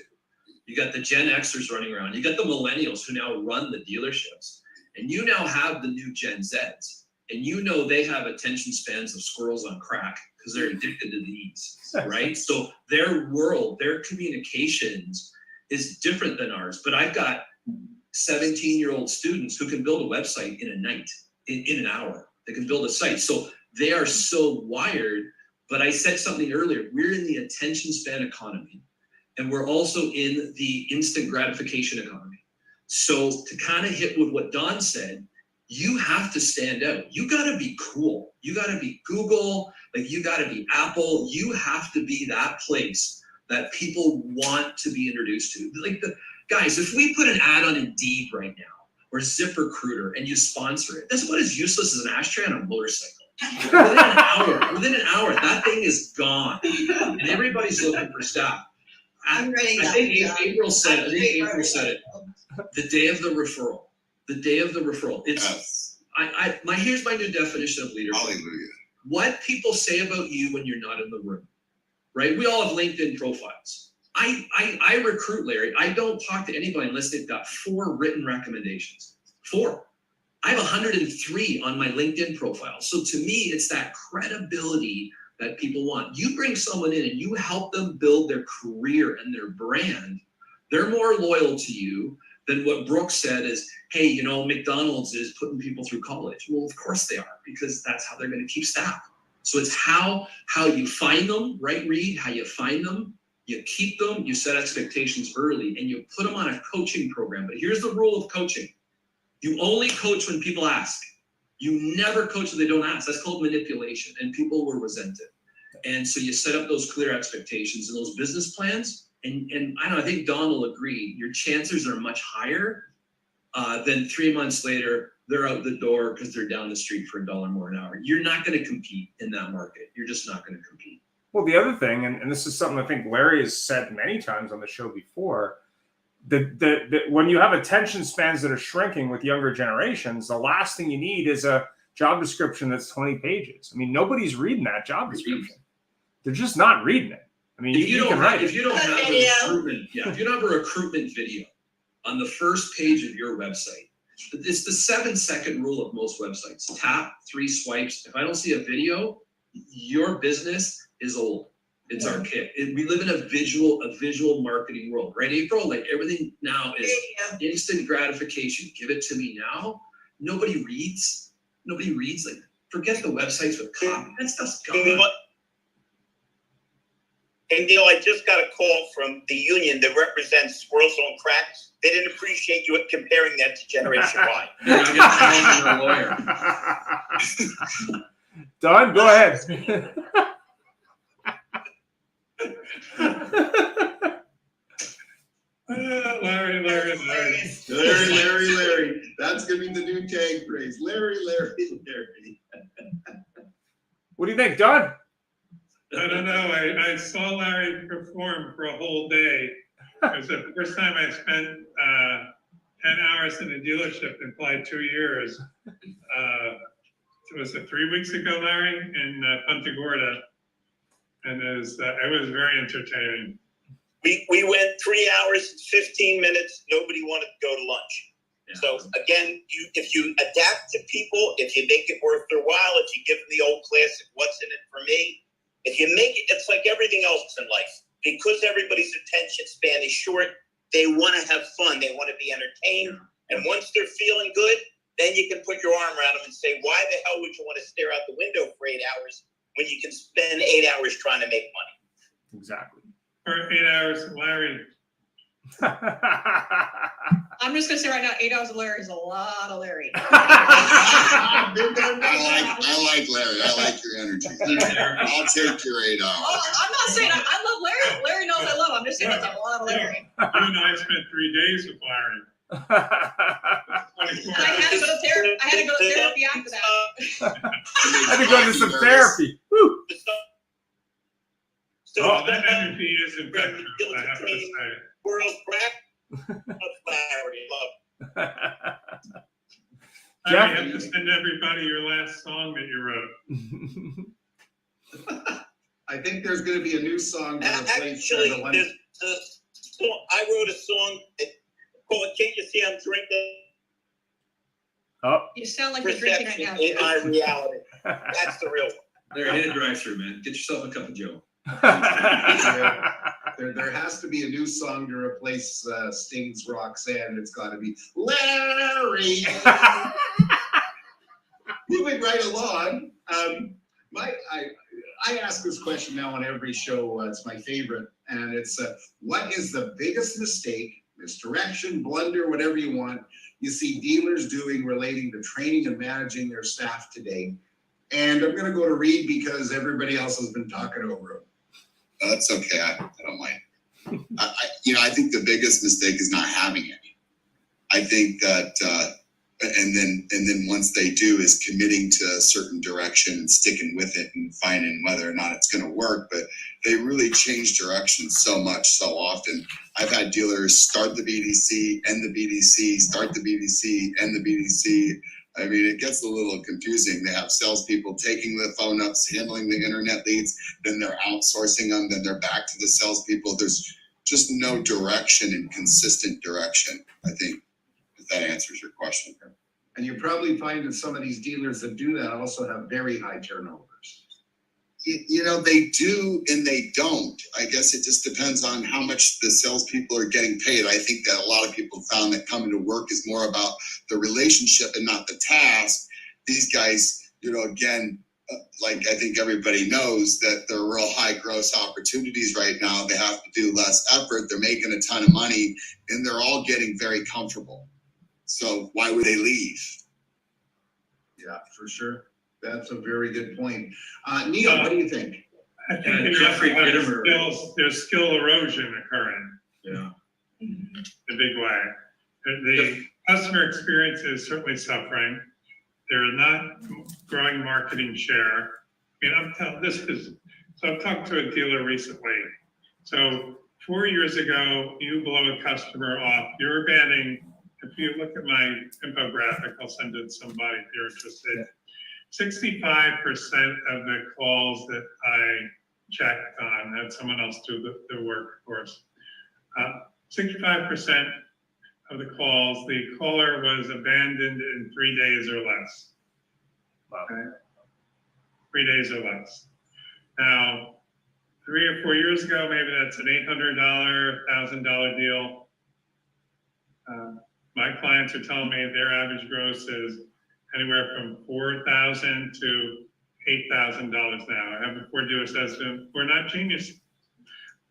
Speaker 8: You got the Gen Xers running around. You got the millennials who now run the dealerships. And you now have the new Gen Zs. And you know they have attention spans of squirrels on crack because they're addicted to these, right? So their world, their communications is different than ours. But I've got 17-year-old students who can build a website in a night, in an hour. They can build a site. So they are so wired. But I said something earlier, we're in the attention span economy, and we're also in the instant gratification economy. So to kind of hit with what Don said, you have to stand out. You got to be cool. You got to be Google, like you got to be Apple. You have to be that place that people want to be introduced to. Like guys, if we put an ad on Indeed right now or ZipRecruiter and you sponsor it, that's about as useless as an ashtray on a motorcycle. Within an hour, that thing is gone, and everybody's looking for staff.
Speaker 10: I'm ready.
Speaker 8: I think April said it. The day of the referral. The day of the referral. It's here's my new definition of leadership.
Speaker 9: Hallelujah.
Speaker 8: What people say about you when you're not in the room, right? We all have LinkedIn profiles. I recruit, Larry. I don't talk to anybody unless they've got 4 written recommendations. 4. I have 103 on my LinkedIn profile. So to me, it's that credibility that people want. You bring someone in and you help them build their career and their brand, they're more loyal to you than what Brooks said is, hey, you know, McDonald's is putting people through college. Well, of course they are, because that's how they're going to keep staff. So it's how you find them, right, Reed? How you find them, you keep them, you set expectations early, and you put them on a coaching program. But here's the rule of coaching. You only coach when people ask. You never coach when they don't ask. That's called manipulation, and people will resent it. And so you set up those clear expectations and those business plans. And I don't know, I think Don will agree, your chances are much higher than 3 months later, they're out the door because they're down the street for $1 more an hour. You're not going to compete in that market. You're just not going to compete.
Speaker 2: Well, the other thing, and this is something I think Larry has said many times on the show before, when you have attention spans that are shrinking with younger generations, the last thing you need is a job description that's 20 pages. I mean, nobody's reading that job description. They're just not reading it. I mean, if you don't have a recruitment video on the first page of your website, it's the 7-second rule of most websites. Tap, 3 swipes. If I don't see a video, your business is old. It's archaic. We live in a visual marketing world, right, April? Like everything now is instant gratification. Give it to me now. Nobody reads. Like, forget the websites with copy. That stuff's gone.
Speaker 11: Hey, Neil, I just got a call from the union that represents Squirrels on Cracks. They didn't appreciate you comparing that to Generation Y.
Speaker 8: You're a lawyer.
Speaker 2: Don, go ahead.
Speaker 7: Larry. That's going to be the new tag phrase. Larry.
Speaker 2: What do you think, Don?
Speaker 1: I don't know. I saw Larry perform for a whole day. It was the first time I spent 10 hours in a dealership in probably 2 years. It was 3 weeks ago, Larry, in Punta Gorda. And it was very entertaining.
Speaker 11: We went 3 hours and 15 minutes. Nobody wanted to go to lunch. Yeah. So again, if you adapt to people, if you make it worth their while, if you give them the old classic, what's in it for me? If you make it, it's like everything else in life. Because everybody's attention span is short, they want to have fun. They want to be entertained. And once they're feeling good, then you can put your arm around them and say, why the hell would you want to stare out the window for 8 hours when you can spend 8 hours trying to make money?
Speaker 2: Exactly.
Speaker 1: For 8 hours, Larry.
Speaker 12: I'm just gonna say right now, 8 hours of Larry is a lot of Larry.
Speaker 9: I like Larry. I like your energy. I'll take your 8 hours.
Speaker 12: Oh, I'm not saying I love Larry. Larry knows I love him. I'm just saying that's a lot of Larry.
Speaker 1: You and I spent 3 days with Larry.
Speaker 12: And I had to go to therapy after that.
Speaker 2: I had to go to some therapy. Woo.
Speaker 1: That energy is infectious, I have to say.
Speaker 11: World crack. Larry, love.
Speaker 1: You have to send everybody your last song that you wrote.
Speaker 7: I think there's going to be a new song.
Speaker 11: Actually, wrote a song called "Can't You See I'm Drinking?"
Speaker 2: Oh,
Speaker 12: You sound like you're drinking right
Speaker 11: Perception
Speaker 12: now.
Speaker 11: ain't my reality. That's the real one.
Speaker 8: There, hit a drive-through, man. Get yourself a cup of Joe.
Speaker 7: There has to be a new song to replace Sting's Roxanne. It's got to be Larry. Moving right along, I ask this question now on every show. It's my favorite, and it's what is the biggest mistake, misdirection, blunder, whatever you want, you see dealers doing relating to training and managing their staff today? And I'm going to go to Reed because everybody else has been talking over him.
Speaker 9: That's okay. I don't mind. I think the biggest mistake is not having any. I think that, and then once they do, is committing to a certain direction and sticking with it and finding whether or not it's going to work. But they really change direction so much, so often. I've had dealers start the BDC, end the BDC, start the BDC, end the BDC. I mean, it gets a little confusing. They have salespeople taking the phone ups, handling the internet leads, then they're outsourcing them, then they're back to the salespeople. There's just no direction and consistent direction, I think, if that answers your question.
Speaker 7: And you probably find that some of these dealers that do that also have very high turnovers.
Speaker 9: They do and they don't. I guess it just depends on how much the salespeople are getting paid. I think that a lot of people found that coming to work is more about the relationship and not the task. These guys, again, like I think everybody knows that they're real high gross opportunities right now. They have to do less effort. They're making a ton of money and they're all getting very comfortable. So why would they leave?
Speaker 7: Yeah, for sure. That's a very good point. Neil, what do you think?
Speaker 1: I think
Speaker 8: Jeffrey Gittimer.
Speaker 1: There's skill erosion occurring
Speaker 8: Yeah.
Speaker 1: in a big way. The customer experience is certainly suffering. They're not growing marketing share. I've talked to a dealer recently. So 4 years ago, you blow a customer off, you're banning, if you look at my infographic, I'll send it to somebody if you're interested. 65% of the calls that I checked on, had someone else do the work, of course. 65% of the calls, the caller was abandoned in 3 days or less.
Speaker 2: Wow.
Speaker 1: Okay? 3 days or less. Now, 3 or 4 years ago, maybe that's an $800, $1,000 deal. My clients are telling me their average gross is anywhere from $4,000 to $8,000 now. I have a Ford dealer says to them, we're not geniuses.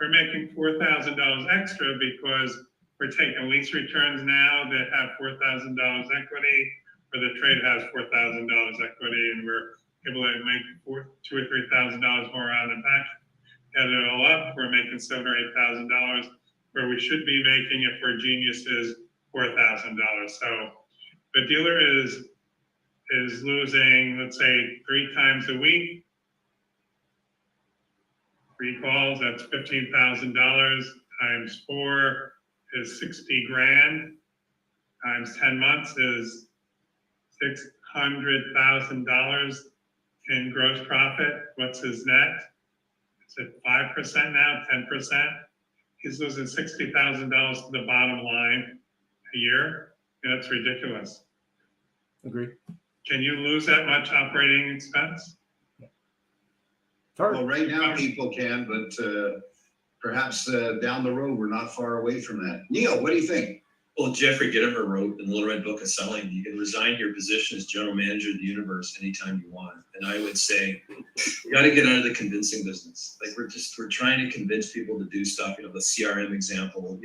Speaker 1: We're making $4,000 extra because we're taking lease returns now that have $4,000 equity, or the trade has $4,000 equity, and we're able to make $2,000 or $3,000 more out of the back. Add it all up, we're making $7,000 or $8,000, where we should be making, if we're geniuses, $4,000. So the dealer is losing, let's say, 3 times a week, 3 calls, that's $15,000 times 4 is 60 grand, times 10 months is $600,000 in gross profit. What's his net? Is it 5% now, 10%? He's losing $60,000 to the bottom line a year. That's ridiculous.
Speaker 2: Agree.
Speaker 1: Can you lose that much operating expense?
Speaker 7: Well, right now people can, but perhaps down the road, we're not far away from that. Neil, what do you think?
Speaker 8: Well, Jeffrey Gittimer wrote in the Little Red Book of Selling, you can resign your position as general manager of the universe anytime you want. And I would say, you got to get out of the convincing business. Like we're trying to convince people to do stuff. The CRM example,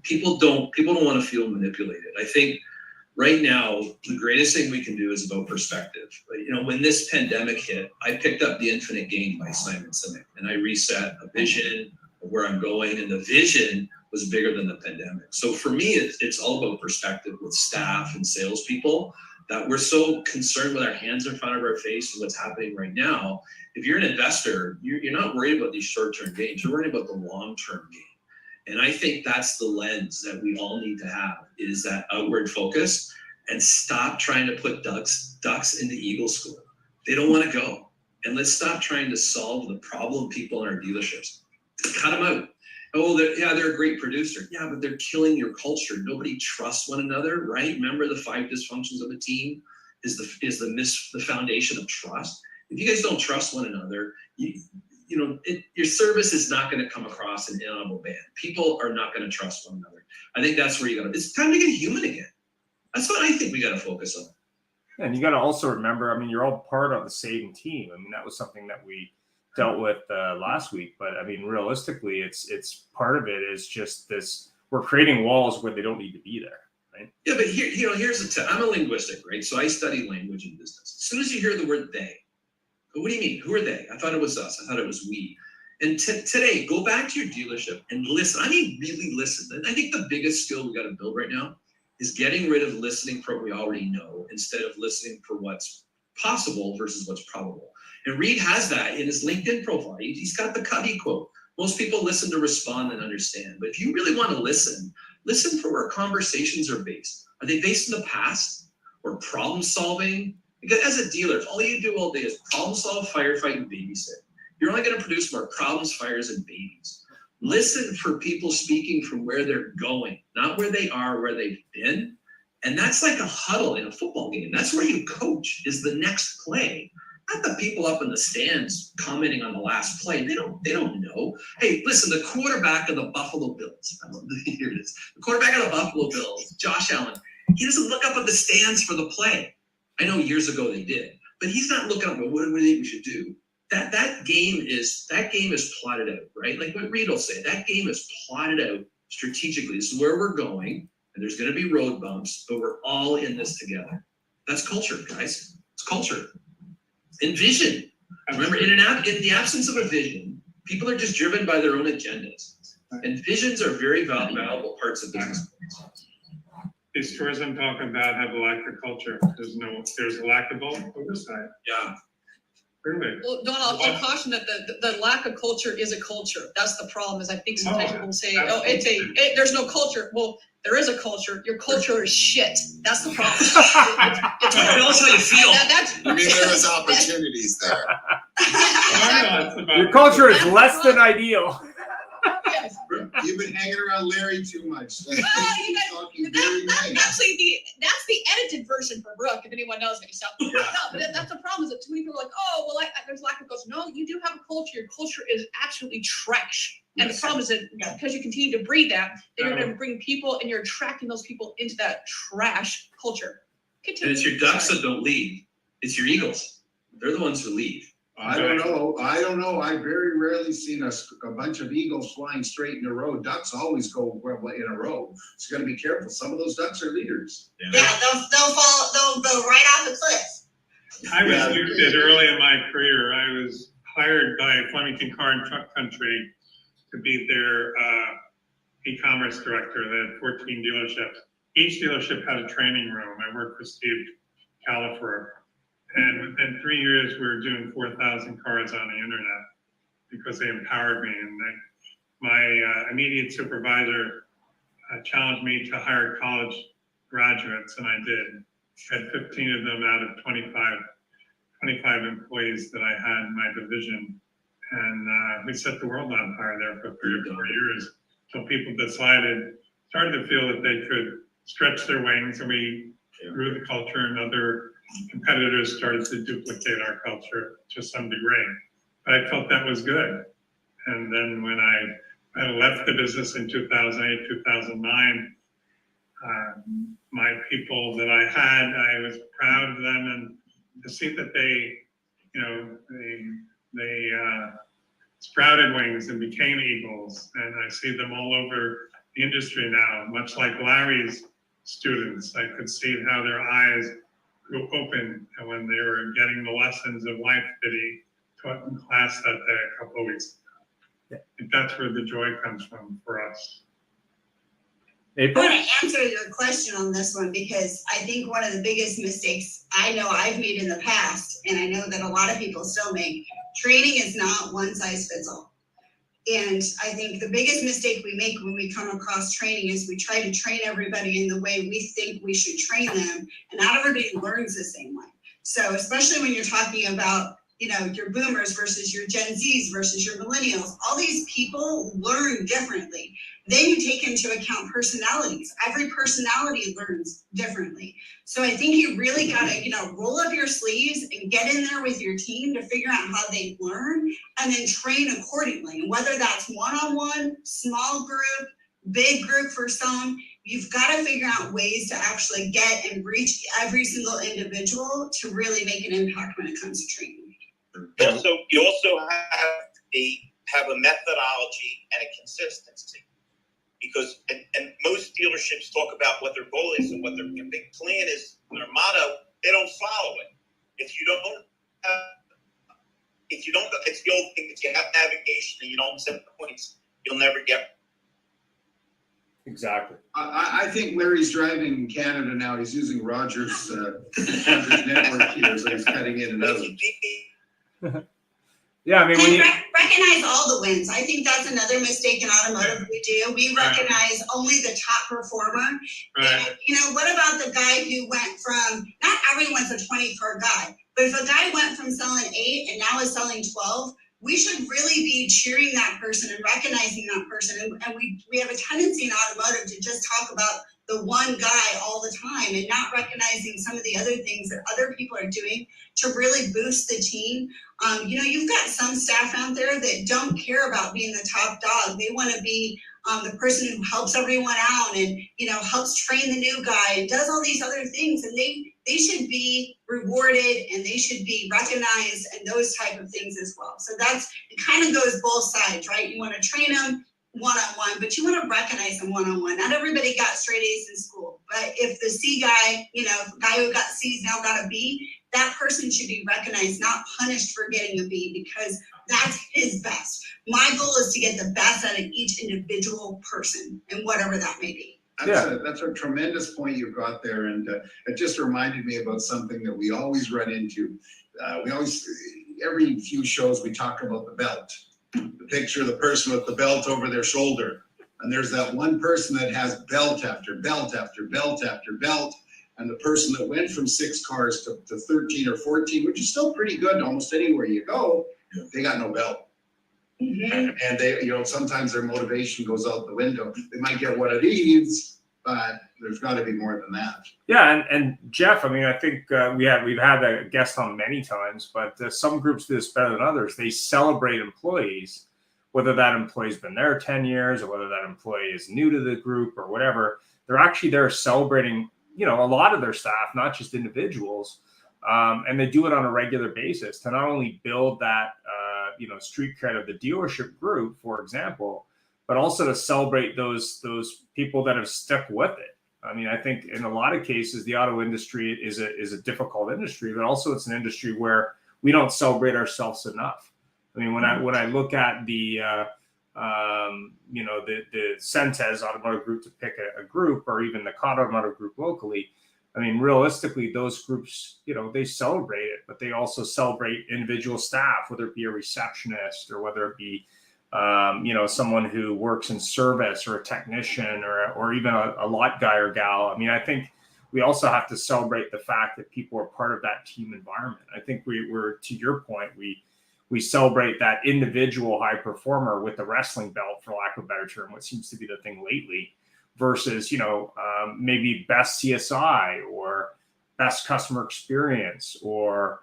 Speaker 8: people don't want to feel manipulated. I think right now, the greatest thing we can do is about perspective. When this pandemic hit, I picked up The Infinite Game by Simon Sinek, and I reset a vision of where I'm going, and the vision was bigger than the pandemic. So for me, it's all about perspective with staff and salespeople, that we're so concerned with our hands in front of our face and what's happening right now. If you're an investor, you're not worried about these short-term gains, you're worried about the long-term gain. And I think that's the lens that we all need to have, is that outward focus, and stop trying to put ducks into eagle school. They don't want to go. And let's stop trying to solve the problem people in our dealerships. Cut them out. Oh, they're a great producer. Yeah, but they're killing your culture. Nobody trusts one another, right? Remember the 5 dysfunctions of a team is the foundation of trust. If you guys don't trust one another, your service is not going to come across an inaudible band. People are not going to trust one another. I think that's where it's time to get human again. That's what I think we got to focus on.
Speaker 2: And you got to also remember, I mean, you're all part of the same team. I mean, that was something that we dealt with last week. But I mean, realistically, it's part of it is just this: we're creating walls where they don't need to be there, right?
Speaker 8: Yeah, but here's I'm a linguistic, right? So I study language in business. As soon as you hear the word "they," what do you mean? Who are they? I thought it was us. I thought it was we. And today, go back to your dealership and listen. I mean, really listen. And I think the biggest skill we got to build right now is getting rid of listening for what we already know instead of listening for what's possible versus what's probable. And Reed has that in his LinkedIn profile. He's got the Covey quote. Most people listen to respond and understand. But if you really want to listen for where conversations are based. Are they based in the past or problem solving? Because as a dealer, if all you do all day is problem solve, firefight, and babysit, you're only going to produce more problems, fires, and babies. Listen for people speaking from where they're going, not where they are, where they've been. And that's like a huddle in a football game. That's where you coach, is the next play. Not the people up in the stands commenting on the last play. They don't know. Hey, listen, the quarterback of the Buffalo Bills. Here it is. The quarterback of the Buffalo Bills, Josh Allen, he doesn't look up at the stands for the play. I know years ago they did, but he's not looking up at what do we think we should do. That game is plotted out, right? Like what Reed will say, that game is plotted out strategically. This is where we're going, and there's going to be road bumps, but we're all in this together. That's culture, guys. It's culture. And vision. Remember, in the absence of a vision, people are just driven by their own agendas. And visions are very valuable parts of business.
Speaker 1: These stores I'm talking about have a lack of culture. There's a lack of oversight.
Speaker 8: Yeah.
Speaker 1: Really.
Speaker 12: Well, Don, I'll caution that the lack of culture is a culture. That's the problem. Is I think sometimes people say,
Speaker 1: absolutely.
Speaker 12: there's no culture. Well, there is a culture. Your culture is shit. That's the problem.
Speaker 8: Tell us how you feel.
Speaker 9: I mean, there is opportunities there.
Speaker 2: Your culture is less than ideal.
Speaker 12: Yes.
Speaker 7: You've been hanging around Larry too much.
Speaker 12: Well,
Speaker 7: Talking very nice.
Speaker 12: Actually, that's the edited version for Brooke, if anyone knows me. So, no, but that's the problem is that too many people are like, oh, well, there's lack of culture. No, you do have a culture. Your culture is absolutely trash. And the problem is that because you continue to breed that, then you're going to bring people and you're attracting those people into that trash culture. Continue.
Speaker 8: And it's your ducks that don't leave. It's your eagles. They're the ones who leave.
Speaker 7: I don't know. I very rarely seen a bunch of eagles flying straight in a row. Ducks always go in a row. So you got to be careful. Some of those ducks are leaders.
Speaker 10: Yeah, they'll go right off the cliff.
Speaker 1: I was gifted early in my career. I was hired by Flemington Car and Truck Country to be their e-commerce director. They had 14 dealerships. Each dealership had a training room. I worked for Steve Califer. And within 3 years, we were doing 4,000 cars on the internet because they empowered me. And my immediate supervisor challenged me to hire college graduates, and I did. I had 15 of them out of 25 employees that I had in my division. And we set the world on fire there for 3 or 4 years until people started to feel that they could stretch their wings, and we grew the culture, and other competitors started to duplicate our culture to some degree. But I felt that was good. And then when I left the business in 2008, 2009, my people that I had, I was proud of them, and to see that they sprouted wings and became eagles. And I see them all over the industry now, much like Larry's students. I could see how their eyes grew open when they were getting the lessons of life that he taught in class that day a couple of weeks ago. I think that's where the joy comes from for us.
Speaker 10: I want to answer your question on this one because I think one of the biggest mistakes I know I've made in the past, and I know that a lot of people still make, training is not one size fits all. And I think the biggest mistake we make when we come across training is we try to train everybody in the way we think we should train them, and not everybody learns the same way. So especially when you're talking about your boomers versus your Gen Zs versus your millennials. All these people learn differently. Then you take into account personalities. Every personality learns differently. So I think you really got to, roll up your sleeves and get in there with your team to figure out how they learn and then train accordingly. And whether that's one-on-one, small group, big group for some, you've got to figure out ways to actually get and reach every single individual to really make an impact when it comes to training.
Speaker 11: You also have a methodology and a consistency, because and most dealerships talk about what their goal is and what their big plan is, their motto. They don't follow it. It's the old thing. If you have navigation and you don't set the points, you'll never get.
Speaker 2: Exactly.
Speaker 7: I think Larry's driving in Canada now. He's using Rogers' network here, so he's cutting in and out.
Speaker 2: Yeah, I mean, when you
Speaker 10: recognize all the wins. I think that's another mistake in automotive we do. We recognize only the top performer.
Speaker 1: Right.
Speaker 10: And, what about the guy who went from, not everyone's a 20-car guy, but if a guy went from selling 8 and now is selling 12, we should really be cheering that person and recognizing that person. And we have a tendency in automotive to just talk about the one guy all the time and not recognizing some of the other things that other people are doing to really boost the team. You've got some staff out there that don't care about being the top dog. They want to be the person who helps everyone out and, helps train the new guy and does all these other things. And they should be rewarded and they should be recognized and those type of things as well. So it kind of goes both sides, right? You want to train them one-on-one, but you want to recognize them one-on-one. Not everybody got straight A's in school, but if the C guy, the guy who got C's now got a B, that person should be recognized, not punished for getting a B, because that's his best. My goal is to get the best out of each individual person and whatever that may be.
Speaker 7: That's a tremendous point you've got there, and it just reminded me about something that we always run into. Every few shows we talk about the belt, the picture of the person with the belt over their shoulder, and there's that one person that has belt after belt after belt after belt, and the person that went from 6 cars to 13 or 14, which is still pretty good almost anywhere you go, they got no belt. Mm-hmm. And they, sometimes their motivation goes out the window. They might get what it needs, but there's got to be more than that.
Speaker 2: Yeah, and Jeff, I mean, I think we've had a guest on many times, but some groups do this better than others. They celebrate employees, whether that employee's been there 10 years or whether that employee is new to the group or whatever. They're actually there celebrating, a lot of their staff, not just individuals, and they do it on a regular basis to not only build that, street cred of the dealership group, for example, but also to celebrate those people that have stuck with it. I mean, I think in a lot of cases, the auto industry is a difficult industry, but also it's an industry where we don't celebrate ourselves enough. I mean, when I look at the Centez Automotive Group, to pick a group, or even the Cod Automotive Group locally, I mean, realistically, those groups, they celebrate it, but they also celebrate individual staff, whether it be a receptionist or whether it be, someone who works in service or a technician or even a lot guy or gal. I mean, I think we also have to celebrate the fact that people are part of that team environment. I think we're to your point, we celebrate that individual high performer with the wrestling belt, for lack of a better term, what seems to be the thing lately, versus, maybe best CSI or best customer experience or,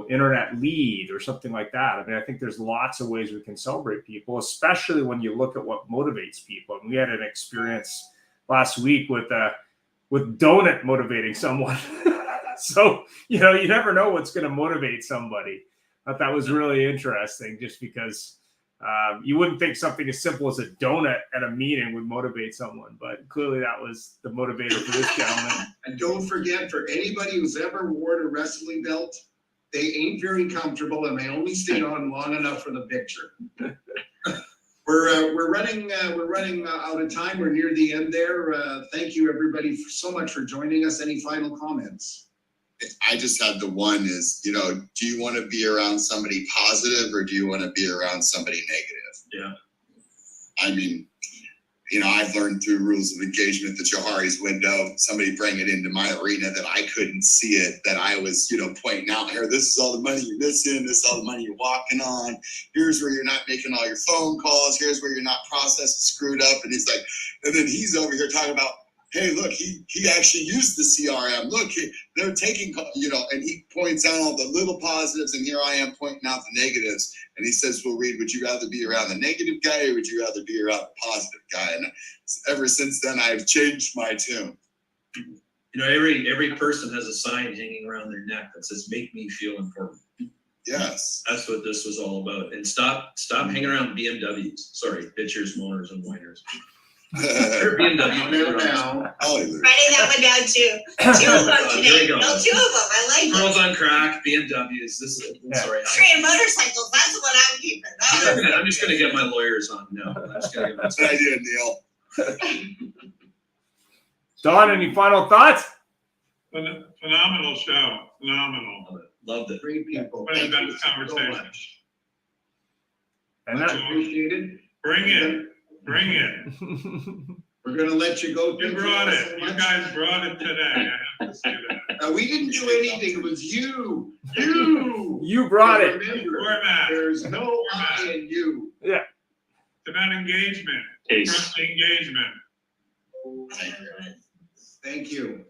Speaker 2: internet lead or something like that. I mean, I think there's lots of ways we can celebrate people, especially when you look at what motivates people. And we had an experience last week with Donut motivating someone. So, you never know what's going to motivate somebody. I thought that was really interesting, just because you wouldn't think something as simple as a donut at a meeting would motivate someone, but clearly that was the motivator for this gentleman.
Speaker 7: And don't forget, for anybody who's ever worn a wrestling belt, they ain't very comfortable and they only stay on long enough for the picture. We're running out of time. We're near the end there. Thank you everybody so much for joining us. Any final comments?
Speaker 9: I just had the one is, do you want to be around somebody positive or do you want to be around somebody negative?
Speaker 8: Yeah.
Speaker 9: I mean, I've learned through rules of engagement, the Johari's window, somebody bring it into my arena that I couldn't see it, that I was, pointing out here, this is all the money you're missing, this is all the money you're walking on, here's where you're not making all your phone calls, here's where you're not processing screwed up. And he's like, and then he's over here talking about, hey, look, he actually used the CRM. Look, they're taking, and he points out all the little positives, and here I am pointing out the negatives. And he says, well, Reed, would you rather be around the negative guy or would you rather be around the positive guy? And ever since then, I've changed my tune.
Speaker 8: Every person has a sign hanging around their neck that says, make me feel important.
Speaker 9: Yes.
Speaker 8: That's what this was all about. And stop hanging around BMWs. Sorry, bitchers, moaners, and whiners. BMW.
Speaker 9: Hallelujah.
Speaker 10: Writing that one down too. Two of them
Speaker 8: There
Speaker 10: today.
Speaker 8: you go.
Speaker 10: No, 2 of them. I like it.
Speaker 8: Girls on crack, BMWs. Sorry.
Speaker 10: Trade motorcycles. That's the one I'm keeping.
Speaker 8: I'm just gonna get my lawyers on. No, I'm just gonna get my
Speaker 9: Good idea, Neil.
Speaker 2: Don, any final thoughts?
Speaker 1: Phenomenal show. Phenomenal.
Speaker 8: Loved it.
Speaker 7: Great people.
Speaker 1: What a
Speaker 7: Thank you
Speaker 1: best
Speaker 7: so
Speaker 1: conversation.
Speaker 7: much.
Speaker 2: And
Speaker 7: Much
Speaker 2: that,
Speaker 7: appreciated.
Speaker 1: Bring it. Bring it.
Speaker 7: We're gonna let you go.
Speaker 1: You brought it. You guys brought it today. I have to say that.
Speaker 7: We didn't do anything. It was you. You.
Speaker 2: you brought it.
Speaker 7: Remember,
Speaker 1: Format.
Speaker 7: there's no I in you.
Speaker 2: Yeah.
Speaker 1: It's about engagement.
Speaker 8: Peace.
Speaker 1: Trust engagement.
Speaker 7: Thank you.